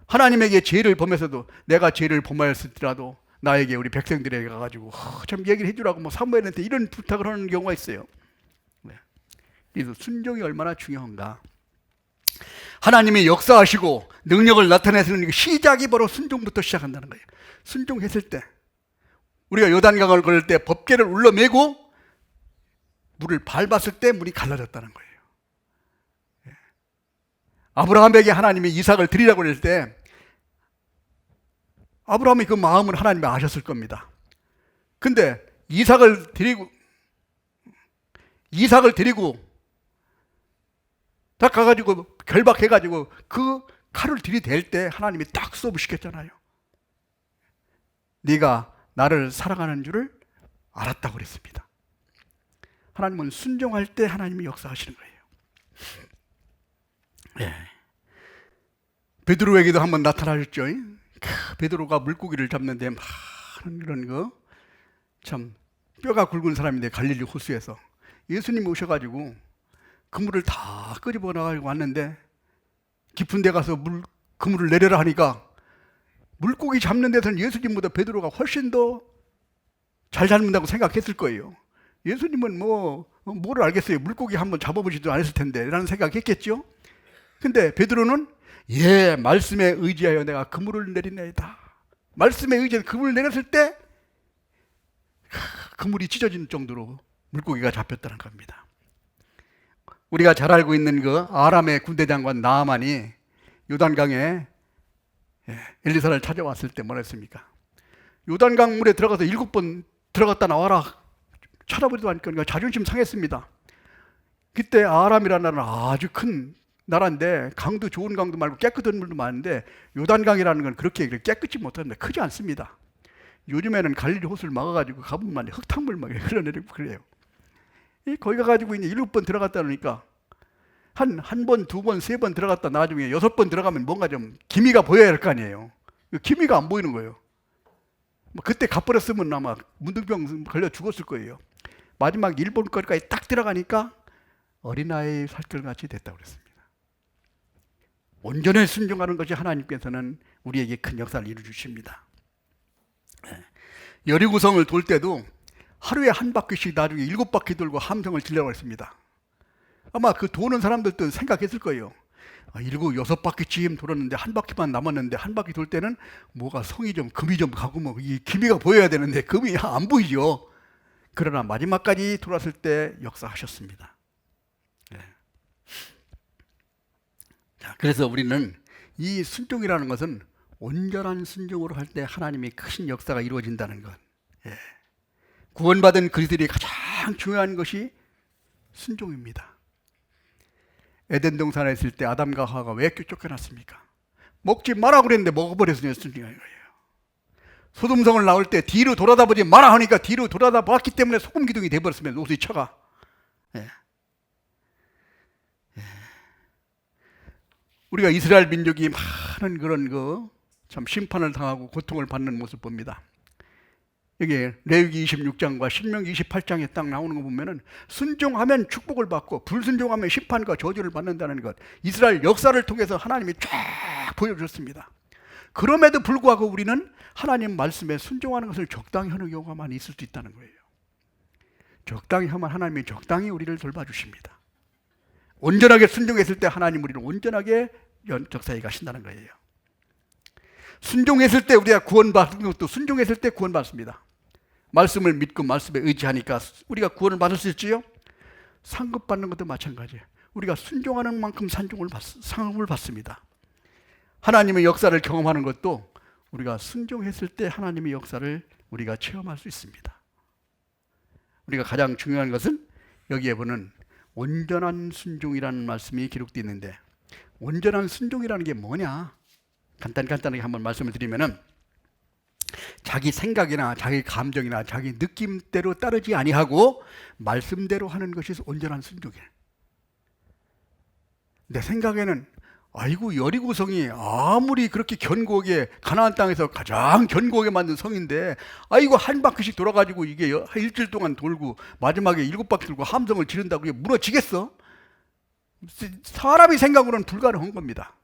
하나님에게 죄를 범해서도 내가 죄를 범하였을지라도 나에게 우리 백성들에게 가가지고 좀 얘기를 해주라고 뭐 사무엘한테 이런 부탁을 하는 경우가 있어요. 그래서 순종이 얼마나 중요한가. 하나님이 역사하시고 능력을 나타내시는 시작이 바로 순종부터 시작한다는 거예요. 순종했을 때 우리가 요단강을 걸을 때 법궤를 울러매고 물을 밟았을 때 물이 갈라졌다는 거예요. 아브라함에게 하나님이 이삭을 드리라고 그럴 때 아브라함의 그 마음을 하나님이 아셨을 겁니다. 근데 이삭을 드리고 딱 가가지고 결박해가지고 그 칼을 들이댈 때 하나님이 딱 수업을 시켰잖아요. 네가 나를 사랑하는 줄을 알았다고 그랬습니다. 하나님은 순종할 때 하나님이 역사하시는 거예요. 베드로에게도 한번 나타나셨죠. 베드로가 물고기를 잡는데 많은 이런 거 참 뼈가 굵은 사람인데 갈릴리 호수에서 예수님이 오셔가지고 그물을 다 끄집어 나가지고 왔는데 깊은 데 가서 그물을 내려라 하니까 물고기 잡는 데서는 예수님보다 베드로가 훨씬 더 잘 잡는다고 생각했을 거예요. 예수님은 뭐를 알겠어요. 물고기 한번 잡아보지도 않았을 텐데 라는 생각했겠죠. 근데 베드로는 말씀에 의지하여 내가 그물을 내리나이다. 말씀에 의지해서 그물을 내렸을 때 그물이 찢어지는 정도로 물고기가 잡혔다는 겁니다. 우리가 잘 알고 있는 그 아람의 군대장관 나아만이 요단강에 엘리사를 찾아왔을 때 뭐라 했습니까? 요단강 물에 들어가서 7번 들어갔다 나와라. 쳐다보지도 않으니까 자존심 상했습니다. 그때 아람이라는 나라는 아주 큰 나라인데 강도 좋은 강도 말고 깨끗한 물도 많은데 요단강이라는 건 그렇게 깨끗지 못한데 크지 않습니다. 요즘에는 갈릴리 호수를 막아가지고 가보면 흙탕물 막 흘러내리고 그래요. 거기 가가지고 이제 7번 들어갔다 그러니까 한 번, 2번, 3번 들어갔다 나중에 6번 들어가면 뭔가 좀 기미가 보여야 할 거 아니에요. 기미가 안 보이는 거예요. 그때 갚버렸으면 아마 문둥병 걸려 죽었을 거예요. 마지막 1번 거리까지 딱 들어가니까 어린아이 살결같이 됐다고 그랬습니다. 온전히 순종하는 것이 하나님께서는 우리에게 큰 역사를 이루어주십니다. 여리고성을 돌 때도 하루에 한 바퀴씩 나중에 7바퀴 돌고 함성을 지르라고 했습니다. 아마 그 도는 사람들도 생각했을 거예요. 7, 6바퀴쯤 돌았는데 한 바퀴만 남았는데 한 바퀴 돌 때는 뭐가 성이 좀 금이 좀 가고 뭐 이 기미가 보여야 되는데 금이 안 보이죠. 그러나 마지막까지 돌았을 때 역사하셨습니다. 네. 자, 그래서 우리는 이 순종이라는 것은 온전한 순종으로 할 때 하나님의 큰 역사가 이루어진다는 것. 예. 구원받은 그리스도인이 가장 중요한 것이 순종입니다. 에덴 동산에 있을 때 아담과 하와가 왜 쫓겨났습니까? 먹지 마라 그랬는데 먹어버려서 순종한 거예요. 소돔성을 나올 때 뒤로 돌아다보지 마라 하니까 뒤로 돌아다봤기 때문에 소금 기둥이 돼버렸으면 옷이 쳐가. 예. 예. 우리가 이스라엘 민족이 많은 그런 참 심판을 당하고 고통을 받는 모습 봅니다. 여기 레위기 26장과 신명기 28장에 딱 나오는 거 보면은 순종하면 축복을 받고 불순종하면 심판과 저주를 받는다는 것, 이스라엘 역사를 통해서 하나님이 쫙 보여주셨습니다. 그럼에도 불구하고 우리는 하나님 말씀에 순종하는 것을 적당히 하는 경우가 많이 있을 수 있다는 거예요. 적당히 하면 하나님이 적당히 우리를 돌봐주십니다. 온전하게 순종했을 때 하나님 우리를 온전하게 역사에 가신다는 거예요. 순종했을 때 우리가 구원받는 것도 순종했을 때 구원받습니다. 말씀을 믿고 말씀에 의지하니까 우리가 구원을 받을 수 있지요. 상급 받는 것도 마찬가지예요. 우리가 순종하는 만큼 상급을 받습니다. 하나님의 역사를 경험하는 것도 우리가 순종했을 때 하나님의 역사를 우리가 체험할 수 있습니다. 우리가 가장 중요한 것은 여기에 보는 온전한 순종이라는 말씀이 기록되어 있는데, 온전한 순종이라는 게 뭐냐? 간단하게 한번 말씀을 드리면은, 자기 생각이나 자기 감정이나 자기 느낌대로 따르지 아니하고 말씀대로 하는 것이 온전한 순종이에요. 내 생각에는 아이고 여리고성이 아무리 그렇게 견고하게 가나안 땅에서 가장 견고하게 만든 성인데 아이고 한 바퀴씩 돌아가지고 이게 일주일 동안 돌고 마지막에 7바퀴 돌고 함성을 지른다고 이게 무너지겠어? 사람의 생각으로는 불가능한 겁니다.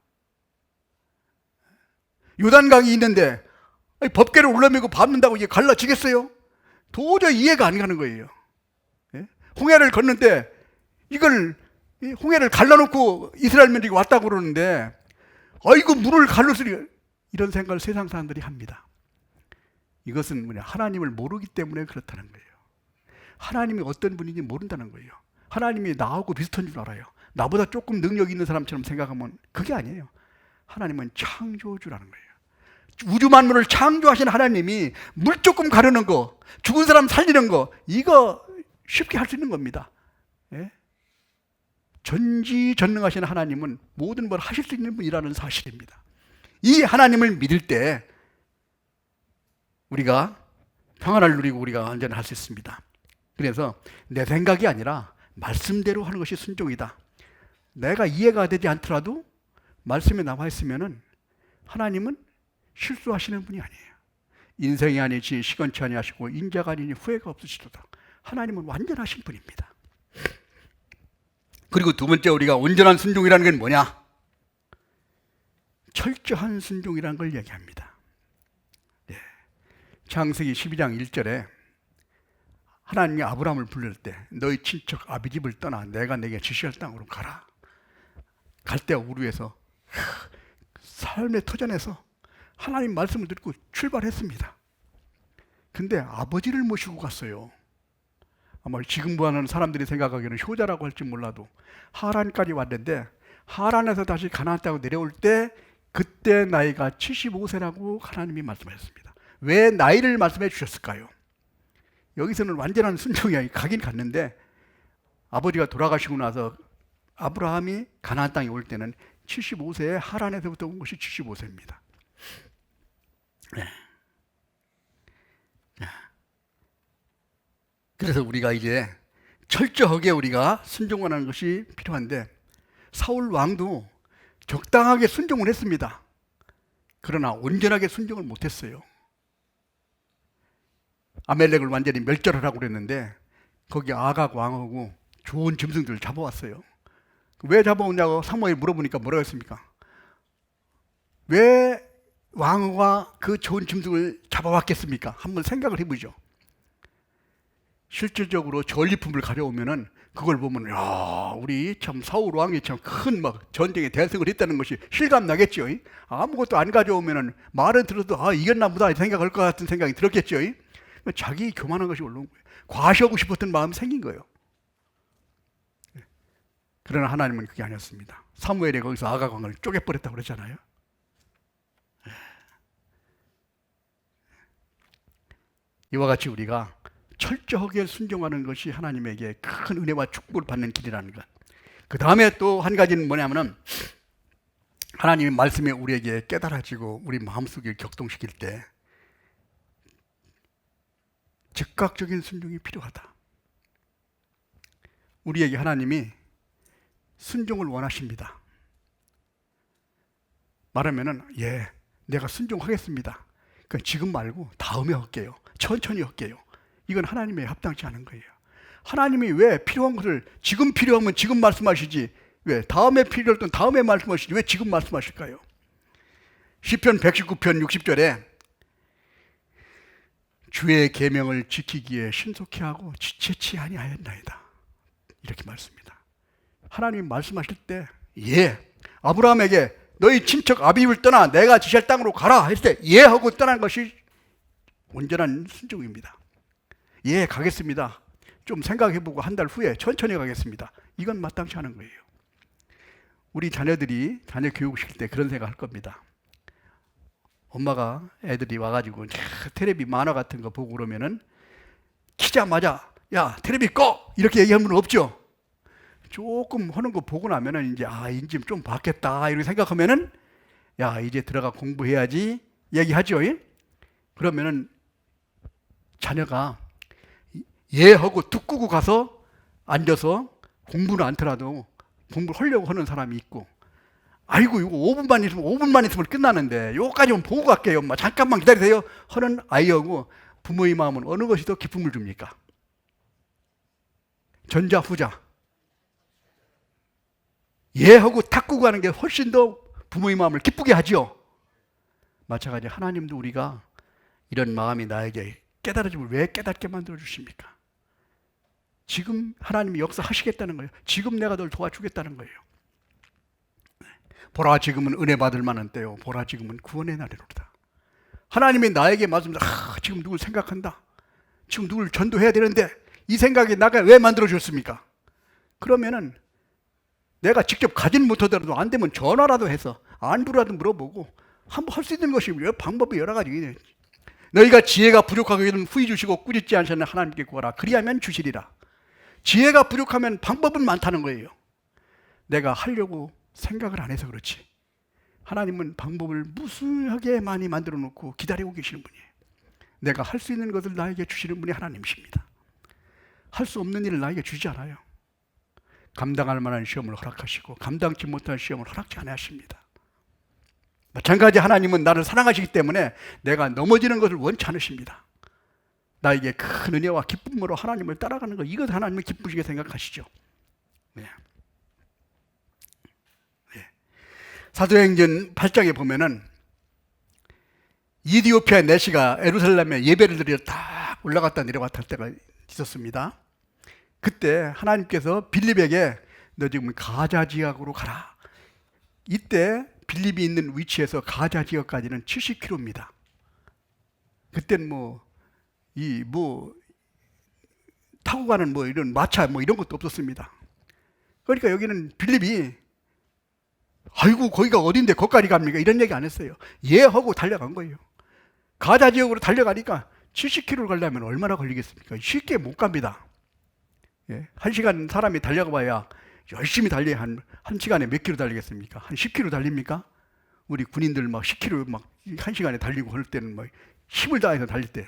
요단강이 있는데 법궤를 올라매고 밟는다고 이게 갈라지겠어요? 도저히 이해가 안 가는 거예요. 홍해를 걷는데 이걸 홍해를 갈라놓고 이스라엘 민족이 왔다고 그러는데 아이고 물을 갈라서리 이런 생각을 세상 사람들이 합니다. 이것은 뭐냐, 하나님을 모르기 때문에 그렇다는 거예요. 하나님이 어떤 분인지 모른다는 거예요. 하나님이 나하고 비슷한 줄 알아요. 나보다 조금 능력 있는 사람처럼 생각하면 그게 아니에요. 하나님은 창조주라는 거예요. 우주 만물을 창조하신 하나님이 물 조금 가르는 거, 죽은 사람 살리는 거, 이거 쉽게 할 수 있는 겁니다. 예? 전지전능하신 하나님은 모든 걸 하실 수 있는 분이라는 사실입니다. 이 하나님을 믿을 때 우리가 평안을 누리고 우리가 완전히 할 수 있습니다. 그래서 내 생각이 아니라 말씀대로 하는 것이 순종이다. 내가 이해가 되지 않더라도 말씀에 나와 있으면은 하나님은 실수하시는 분이 아니에요. 인생이 아니지 시건치 아니하시고 인자가 아니니 후회가 없으시도다. 하나님은 완전하신 분입니다. 그리고 두 번째, 우리가 온전한 순종이라는 게 뭐냐? 철저한 순종이라는 걸 얘기합니다. 네. 창세기 12장 1절에 하나님이 아브라함을 부를 때 너희 친척 아비집을 떠나 내가 내게 지시할 땅으로 가라. 갈대아 우르에서 삶의 터전에서 하나님 말씀을 듣고 출발했습니다. 근데 아버지를 모시고 갔어요. 아마 지금 보는 사람들이 생각하기에는 효자라고 할지 몰라도 하란까지 왔는데 하란에서 다시 가나안 땅으로 내려올 때 그때 나이가 75세라고 하나님이 말씀하셨습니다. 왜 나이를 말씀해 주셨을까요? 여기서는 완전한 순종이 가긴 갔는데 아버지가 돌아가시고 나서 아브라함이 가나안 땅에 올 때는 75세에 하란에서부터 온 것이 75세입니다. 네. 그래서 우리가 이제 철저하게 우리가 순종하는 것이 필요한데 사울 왕도 적당하게 순종을 했습니다. 그러나 온전하게 순종을 못했어요. 아멜렉을 완전히 멸절을 하고 그랬는데 거기 아각 왕하고 좋은 짐승들을 잡아왔어요. 왜 잡아오냐고 사무엘이 물어보니까 뭐라고 했습니까? 왜 왕후가 그 좋은 짐승을 잡아왔겠습니까? 한번 생각을 해보죠. 실질적으로 전리품을 가져오면은 그걸 보면 야, 우리 참 사울 왕이 참 큰 막 전쟁에 대승을 했다는 것이 실감 나겠죠. 아무것도 안 가져오면은 말은 들어도 아, 이겼나 보다 생각할 것 같은 생각이 들었겠죠. 자기 교만한 것이 올라온 거예요. 과시하고 싶었던 마음이 생긴 거예요. 그러나 하나님은 그게 아니었습니다. 사무엘이 거기서 아각 왕을 쪼개버렸다고 그랬잖아요. 이와 같이 우리가 철저하게 순종하는 것이 하나님에게 큰 은혜와 축복을 받는 길이라는 것. 그 다음에 또 한 가지는 뭐냐면은 하나님의 말씀이 우리에게 깨달아지고 우리 마음속에 격동시킬 때 즉각적인 순종이 필요하다. 우리에게 하나님이 순종을 원하십니다. 말하면은 예, 내가 순종하겠습니다. 그건 지금 말고 다음에 할게요. 천천히 할게요. 이건 하나님의 합당치 않은 거예요. 하나님이 왜 필요한 것을 지금 필요하면 지금 말씀하시지 왜 다음에 필요할 땐 다음에 말씀하시지 왜 지금 말씀하실까요? 시편 119편 60절에 주의 계명을 지키기에 신속히 하고 지체치 아니하였나이다. 이렇게 말씀합니다. 하나님이 말씀하실 때 예, 아브라함에게 너희 친척 아비를 떠나 내가 지시할 땅으로 가라 했을 때 예 하고 떠난 것이 온전한 순종입니다. 예, 가겠습니다. 좀 생각해보고 한 달 후에 천천히 가겠습니다. 이건 마땅치 않은 거예요. 우리 자녀들이 자녀 교육 시킬 때 그런 생각 할 겁니다. 엄마가 애들이 와가지고 텔레비 만화 같은 거 보고 그러면은 키자마자 야 텔레비 꺼! 이렇게 얘기하는 분은 없죠. 조금 하는 거 보고 나면은 이제 이제 좀 봤겠다 이렇게 생각하면은 야 이제 들어가 공부해야지 얘기하죠. 그러면은 자녀가 예 하고 뚝 끄고 가서 앉아서 공부는 않더라도 공부를 하려고 하는 사람이 있고 아이고 이거 5분만 있으면 끝나는데 요까지만 보고 갈게요 엄마 잠깐만 기다리세요 하는 아이하고 부모의 마음은 어느 것이 더 기쁨을 줍니까? 전자 후자 예 하고 탁 끄고 가는 게 훨씬 더 부모의 마음을 기쁘게 하죠. 마찬가지 하나님도 우리가 이런 마음이 나에게 깨달아지면 왜 깨닫게 만들어 주십니까? 지금 하나님이 역사하시겠다는 거예요. 지금 내가 널 도와주겠다는 거예요. 보라 지금은 은혜 받을 만한 때요. 보라 지금은 구원의 날이로다. 하나님이 나에게 말씀합니다. 지금 누굴 생각한다. 지금 누굴 전도해야 되는데 이 생각이 나가 왜 만들어 줬습니까? 그러면은 내가 직접 가진 못하더라도 안 되면 전화라도 해서 안부라도 물어보고 한번 할 수 있는 것이 방법이 여러 가지. 너희가 지혜가 부족하거든 후히 주시고 꾸짖지 않으셨나 하나님께 구하라. 그리하면 주시리라. 지혜가 부족하면 방법은 많다는 거예요. 내가 하려고 생각을 안 해서 그렇지. 하나님은 방법을 무수하게 많이 만들어 놓고 기다리고 계시는 분이에요. 내가 할 수 있는 것을 나에게 주시는 분이 하나님이십니다. 할 수 없는 일을 나에게 주지 않아요. 감당할 만한 시험을 허락하시고 감당치 못할 시험을 허락지 않으십니다. 마찬가지 하나님은 나를 사랑하시기 때문에 내가 넘어지는 것을 원치 않으십니다. 나에게 큰 은혜와 기쁨으로 하나님을 따라가는 것, 이것 하나님을 기쁘시게 생각하시죠. 네. 네. 사도행전 8장에 보면은 이디오피아 내시가 예루살렘에 예배를 드리러 딱 올라갔다 내려갔다 할 때가 있었습니다. 그때 하나님께서 빌립에게 너 지금 가자 지역으로 가라. 이때 빌립이 있는 위치에서 가자 지역까지는 70km입니다. 그때는 타고 가는 이런 마차 이런 것도 없었습니다. 그러니까 여기는 빌립이 아이고 거기가 어딘데 거기까지 갑니까? 이런 얘기 안 했어요. 예 하고 달려간 거예요. 가자 지역으로 달려가니까 70km를 가려면 얼마나 걸리겠습니까? 쉽게 못 갑니다. 예, 1시간 사람이 달려가 봐야 열심히 달려야 한 시간에 몇 킬로 달리겠습니까? 한 10km 달립니까? 우리 군인들 막 10km 막 1시간에 달리고 그럴 때는 막 힘을 다해서 달릴 때.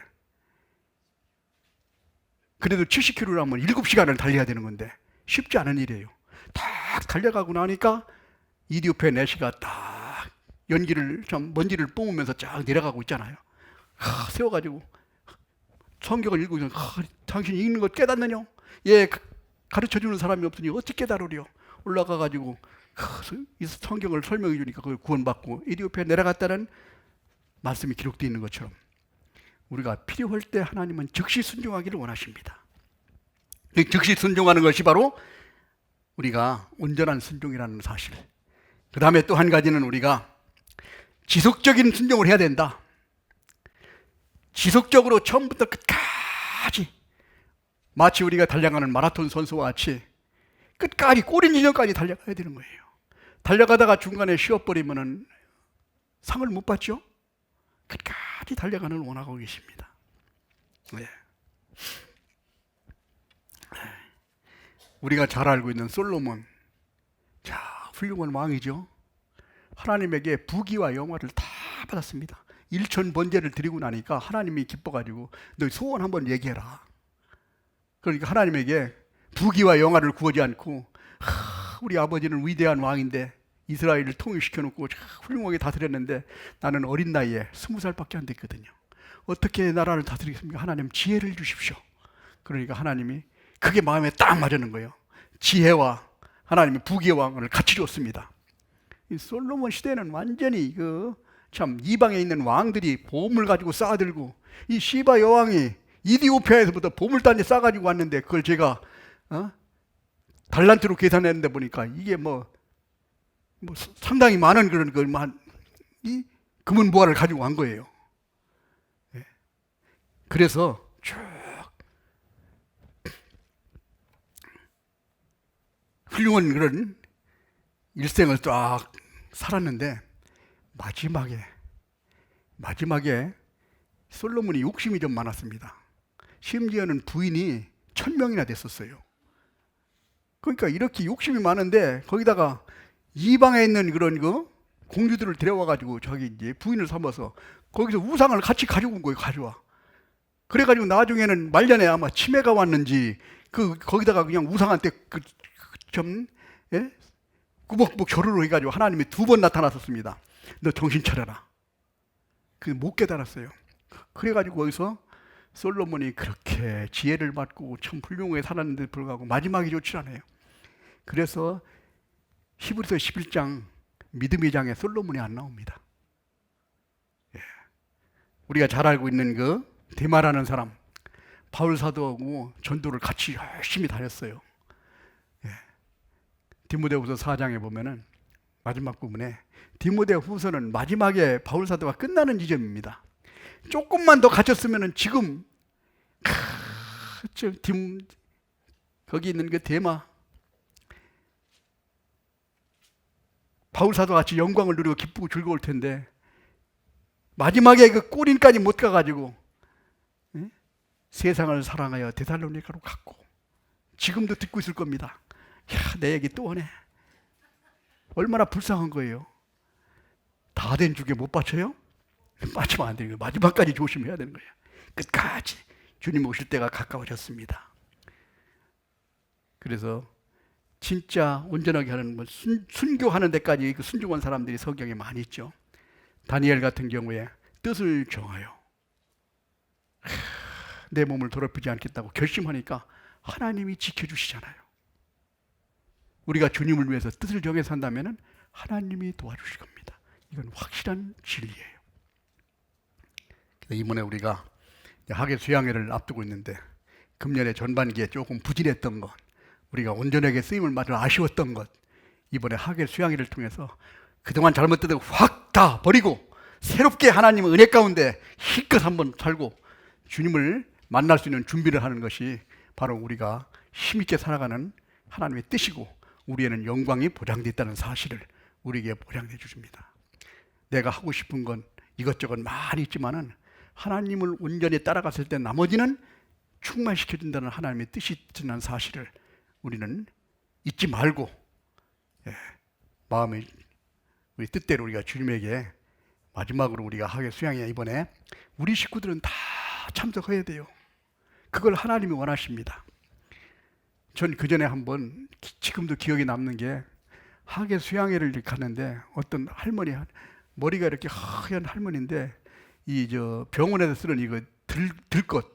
그래도 70km라면 7시간을 달려야 되는 건데 쉽지 않은 일이에요. 딱 달려가고 나니까 이디오피아 내시가 딱 연기를 좀 먼지를 뿜으면서 쫙 내려가고 있잖아요. 세워가지고 성경을 읽고 당신이 읽는 것 깨닫느냐? 예, 가르쳐주는 사람이 없으니 어떻게 깨달으려? 올라가가지고 이 성경을 설명해 주니까 그걸 구원받고 이디오피아에 내려갔다는 말씀이 기록되어 있는 것처럼 우리가 필요할 때 하나님은 즉시 순종하기를 원하십니다. 즉시 순종하는 것이 바로 우리가 온전한 순종이라는 사실. 그 다음에 또 한 가지는 우리가 지속적인 순종을 해야 된다. 지속적으로 처음부터 끝까지 마치 우리가 달려가는 마라톤 선수와 같이 끝까지 꼬린 인연까지 달려가야 되는 거예요. 달려가다가 중간에 쉬어버리면 상을 못 받죠? 끝까지 달려가는 원하고 계십니다. 네. 우리가 잘 알고 있는 솔로몬, 자, 훌륭한 왕이죠. 하나님에게 부귀와 영화를 다 받았습니다. 1천 번제를 드리고 나니까 하나님이 기뻐가지고 너 소원 한번 얘기해라. 그러니까 하나님에게 부귀와 영화를 구하지 않고 우리 아버지는 위대한 왕인데 이스라엘을 통일시켜놓고 훌륭하게 다스렸는데 나는 어린 나이에 20살밖에 안 됐거든요. 어떻게 나라를 다스리겠습니까? 하나님 지혜를 주십시오. 그러니까 하나님이 그게 마음에 딱 맞는 거예요. 지혜와 하나님의 부귀의 왕을 같이 줬습니다. 이 솔로몬 시대는 완전히 참 이방에 있는 왕들이 보물 가지고 쌓아들고 이 시바 여왕이 이디오피아에서부터 보물단지 싸가지고 왔는데 그걸 제가 달란트로 계산했는데 보니까 이게 뭐 상당히 많은 그런 이 금은 보화를 가지고 간 거예요. 그래서 쭉 훌륭한 그런 일생을 쫙 살았는데 마지막에 솔로몬이 욕심이 좀 많았습니다. 심지어는 부인이 1000명이나 됐었어요. 그러니까 이렇게 욕심이 많은데 거기다가 이방에 있는 그런 공주들을 데려와가지고 자기 이제 부인을 삼아서 거기서 우상을 같이 가지고 온 거예요. 가져와. 그래가지고 나중에는 말년에 아마 치매가 왔는지 거기다가 그냥 우상한테 꾸벅꾸벅 절을 해가지고 하나님이 2번 나타났었습니다. 너 정신 차려라. 못 깨달았어요. 그래가지고 거기서 솔로몬이 그렇게 지혜를 받고 참 훌륭하게 살았는데 불구하고 마지막이 좋지 않아요. 그래서 히브리서 11장 믿음의 장에 솔로몬이 안 나옵니다. 예. 우리가 잘 알고 있는 데마라는 사람, 바울 사도하고 전도를 같이 열심히 다녔어요. 예. 디모데후서 4장에 보면은 마지막 부분에 디모데후서는 마지막에 바울 사도가 끝나는 지점입니다. 조금만 더 갇혔으면은 지금 거기 있는 데마 바울 사도 같이 영광을 누리고 기쁘고 즐거울 텐데 마지막에 꼬린까지 못 가가지고 세상을 사랑하여 데살로니가로 갔고 지금도 듣고 있을 겁니다. 야, 내 얘기 또 하네. 얼마나 불쌍한 거예요. 다 된 죽에 못 바쳐요? 빠지면 안 돼요. 마지막까지 조심해야 되는 거예요. 끝까지 주님 오실 때가 가까워졌습니다. 그래서 진짜 온전하게 하는 순교하는 데까지 순종한 사람들이 성경에 많이 있죠. 다니엘 같은 경우에 뜻을 정하여 내 몸을 더럽히지 않겠다고 결심하니까 하나님이 지켜주시잖아요. 우리가 주님을 위해서 뜻을 정해 산다면 하나님이 도와주실 겁니다. 이건 확실한 진리예요. 이번에 우리가 하계 수양회를 앞두고 있는데 금년에 전반기에 조금 부진했던 것, 우리가 온전하게 쓰임을 받을 아쉬웠던 것, 이번에 하계 수양회를 통해서 그동안 잘못된 확 다 버리고 새롭게 하나님의 은혜 가운데 힘껏 한번 살고 주님을 만날 수 있는 준비를 하는 것이 바로 우리가 힘있게 살아가는 하나님의 뜻이고 우리에는 영광이 보장되어 있다는 사실을 우리에게 보장해 주십니다. 내가 하고 싶은 건 이것저것 많이 있지만은 하나님을 온전히 따라갔을 때 나머지는 충만시켜준다는 하나님의 뜻이 있다는 사실을 우리는 잊지 말고, 마음의 우리 뜻대로 우리가 주님에게 마지막으로 우리가 하게 수양회 이번에 우리 식구들은 다 참석해야 돼요. 그걸 하나님이 원하십니다. 전 그전에 한번 지금도 기억에 남는 게 하계 수양회를 이렇게 갔는데 어떤 할머니, 머리가 이렇게 하얀 할머니인데 이 저 병원에서 쓰는 이거 들것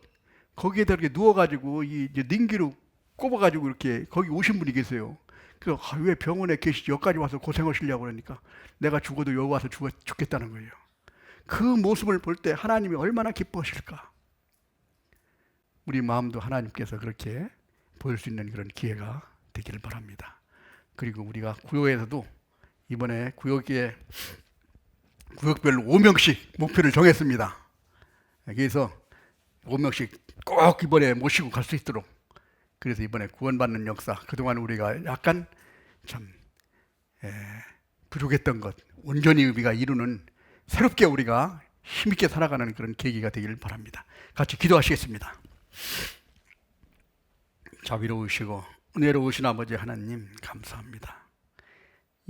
거기에다 이렇게 누워가지고 이 링기로 꼽아가지고 이렇게 거기 오신 분이 계세요. 그래서 왜 병원에 계시지 여기까지 와서 고생하시려고 그러니까 내가 죽어도 여기 와서 죽겠다는 거예요. 그 모습을 볼 때 하나님이 얼마나 기뻐하실까. 우리 마음도 하나님께서 그렇게 보일 수 있는 그런 기회가 되기를 바랍니다. 그리고 우리가 구역에서도 이번에 구역별로 5명씩 목표를 정했습니다. 그래서 5명씩 꼭 이번에 모시고 갈 수 있도록, 그래서 이번에 구원받는 역사, 그동안 우리가 약간 참 부족했던 것 온전히 우리가 이루는, 새롭게 우리가 힘있게 살아가는 그런 계기가 되기를 바랍니다. 같이 기도하시겠습니다. 자비로우시고 은혜로우신 아버지 하나님, 감사합니다.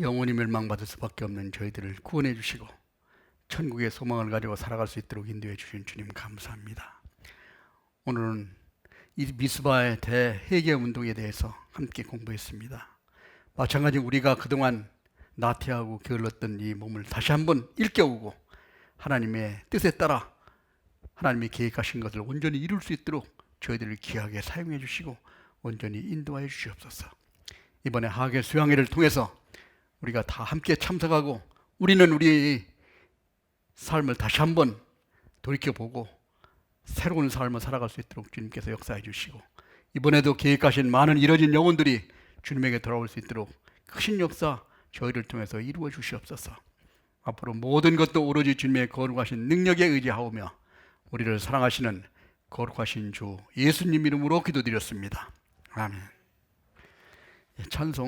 영원히 멸망받을 수밖에 없는 저희들을 구원해 주시고 천국의 소망을 가지고 살아갈 수 있도록 인도해 주신 주님 감사합니다. 오늘은 이 미스바의 대회개 운동에 대해서 함께 공부했습니다. 마찬가지 우리가 그동안 나태하고 게을렀던 이 몸을 다시 한번 일깨우고 하나님의 뜻에 따라 하나님이 계획하신 것을 온전히 이룰 수 있도록 저희들을 귀하게 사용해 주시고 온전히 인도하여 주시옵소서. 이번에 하계 수양회를 통해서 우리가 다 함께 참석하고 우리는 우리의 삶을 다시 한번 돌이켜보고 새로운 삶을 살아갈 수 있도록 주님께서 역사해 주시고, 이번에도 계획하신 많은 이뤄진 영혼들이 주님에게 돌아올 수 있도록 크신 역사 저희를 통해서 이루어 주시옵소서. 앞으로 모든 것도 오로지 주님의 거룩하신 능력에 의지하오며 우리를 사랑하시는 거룩하신 주 예수님 이름으로 기도드렸습니다. 아멘. 찬송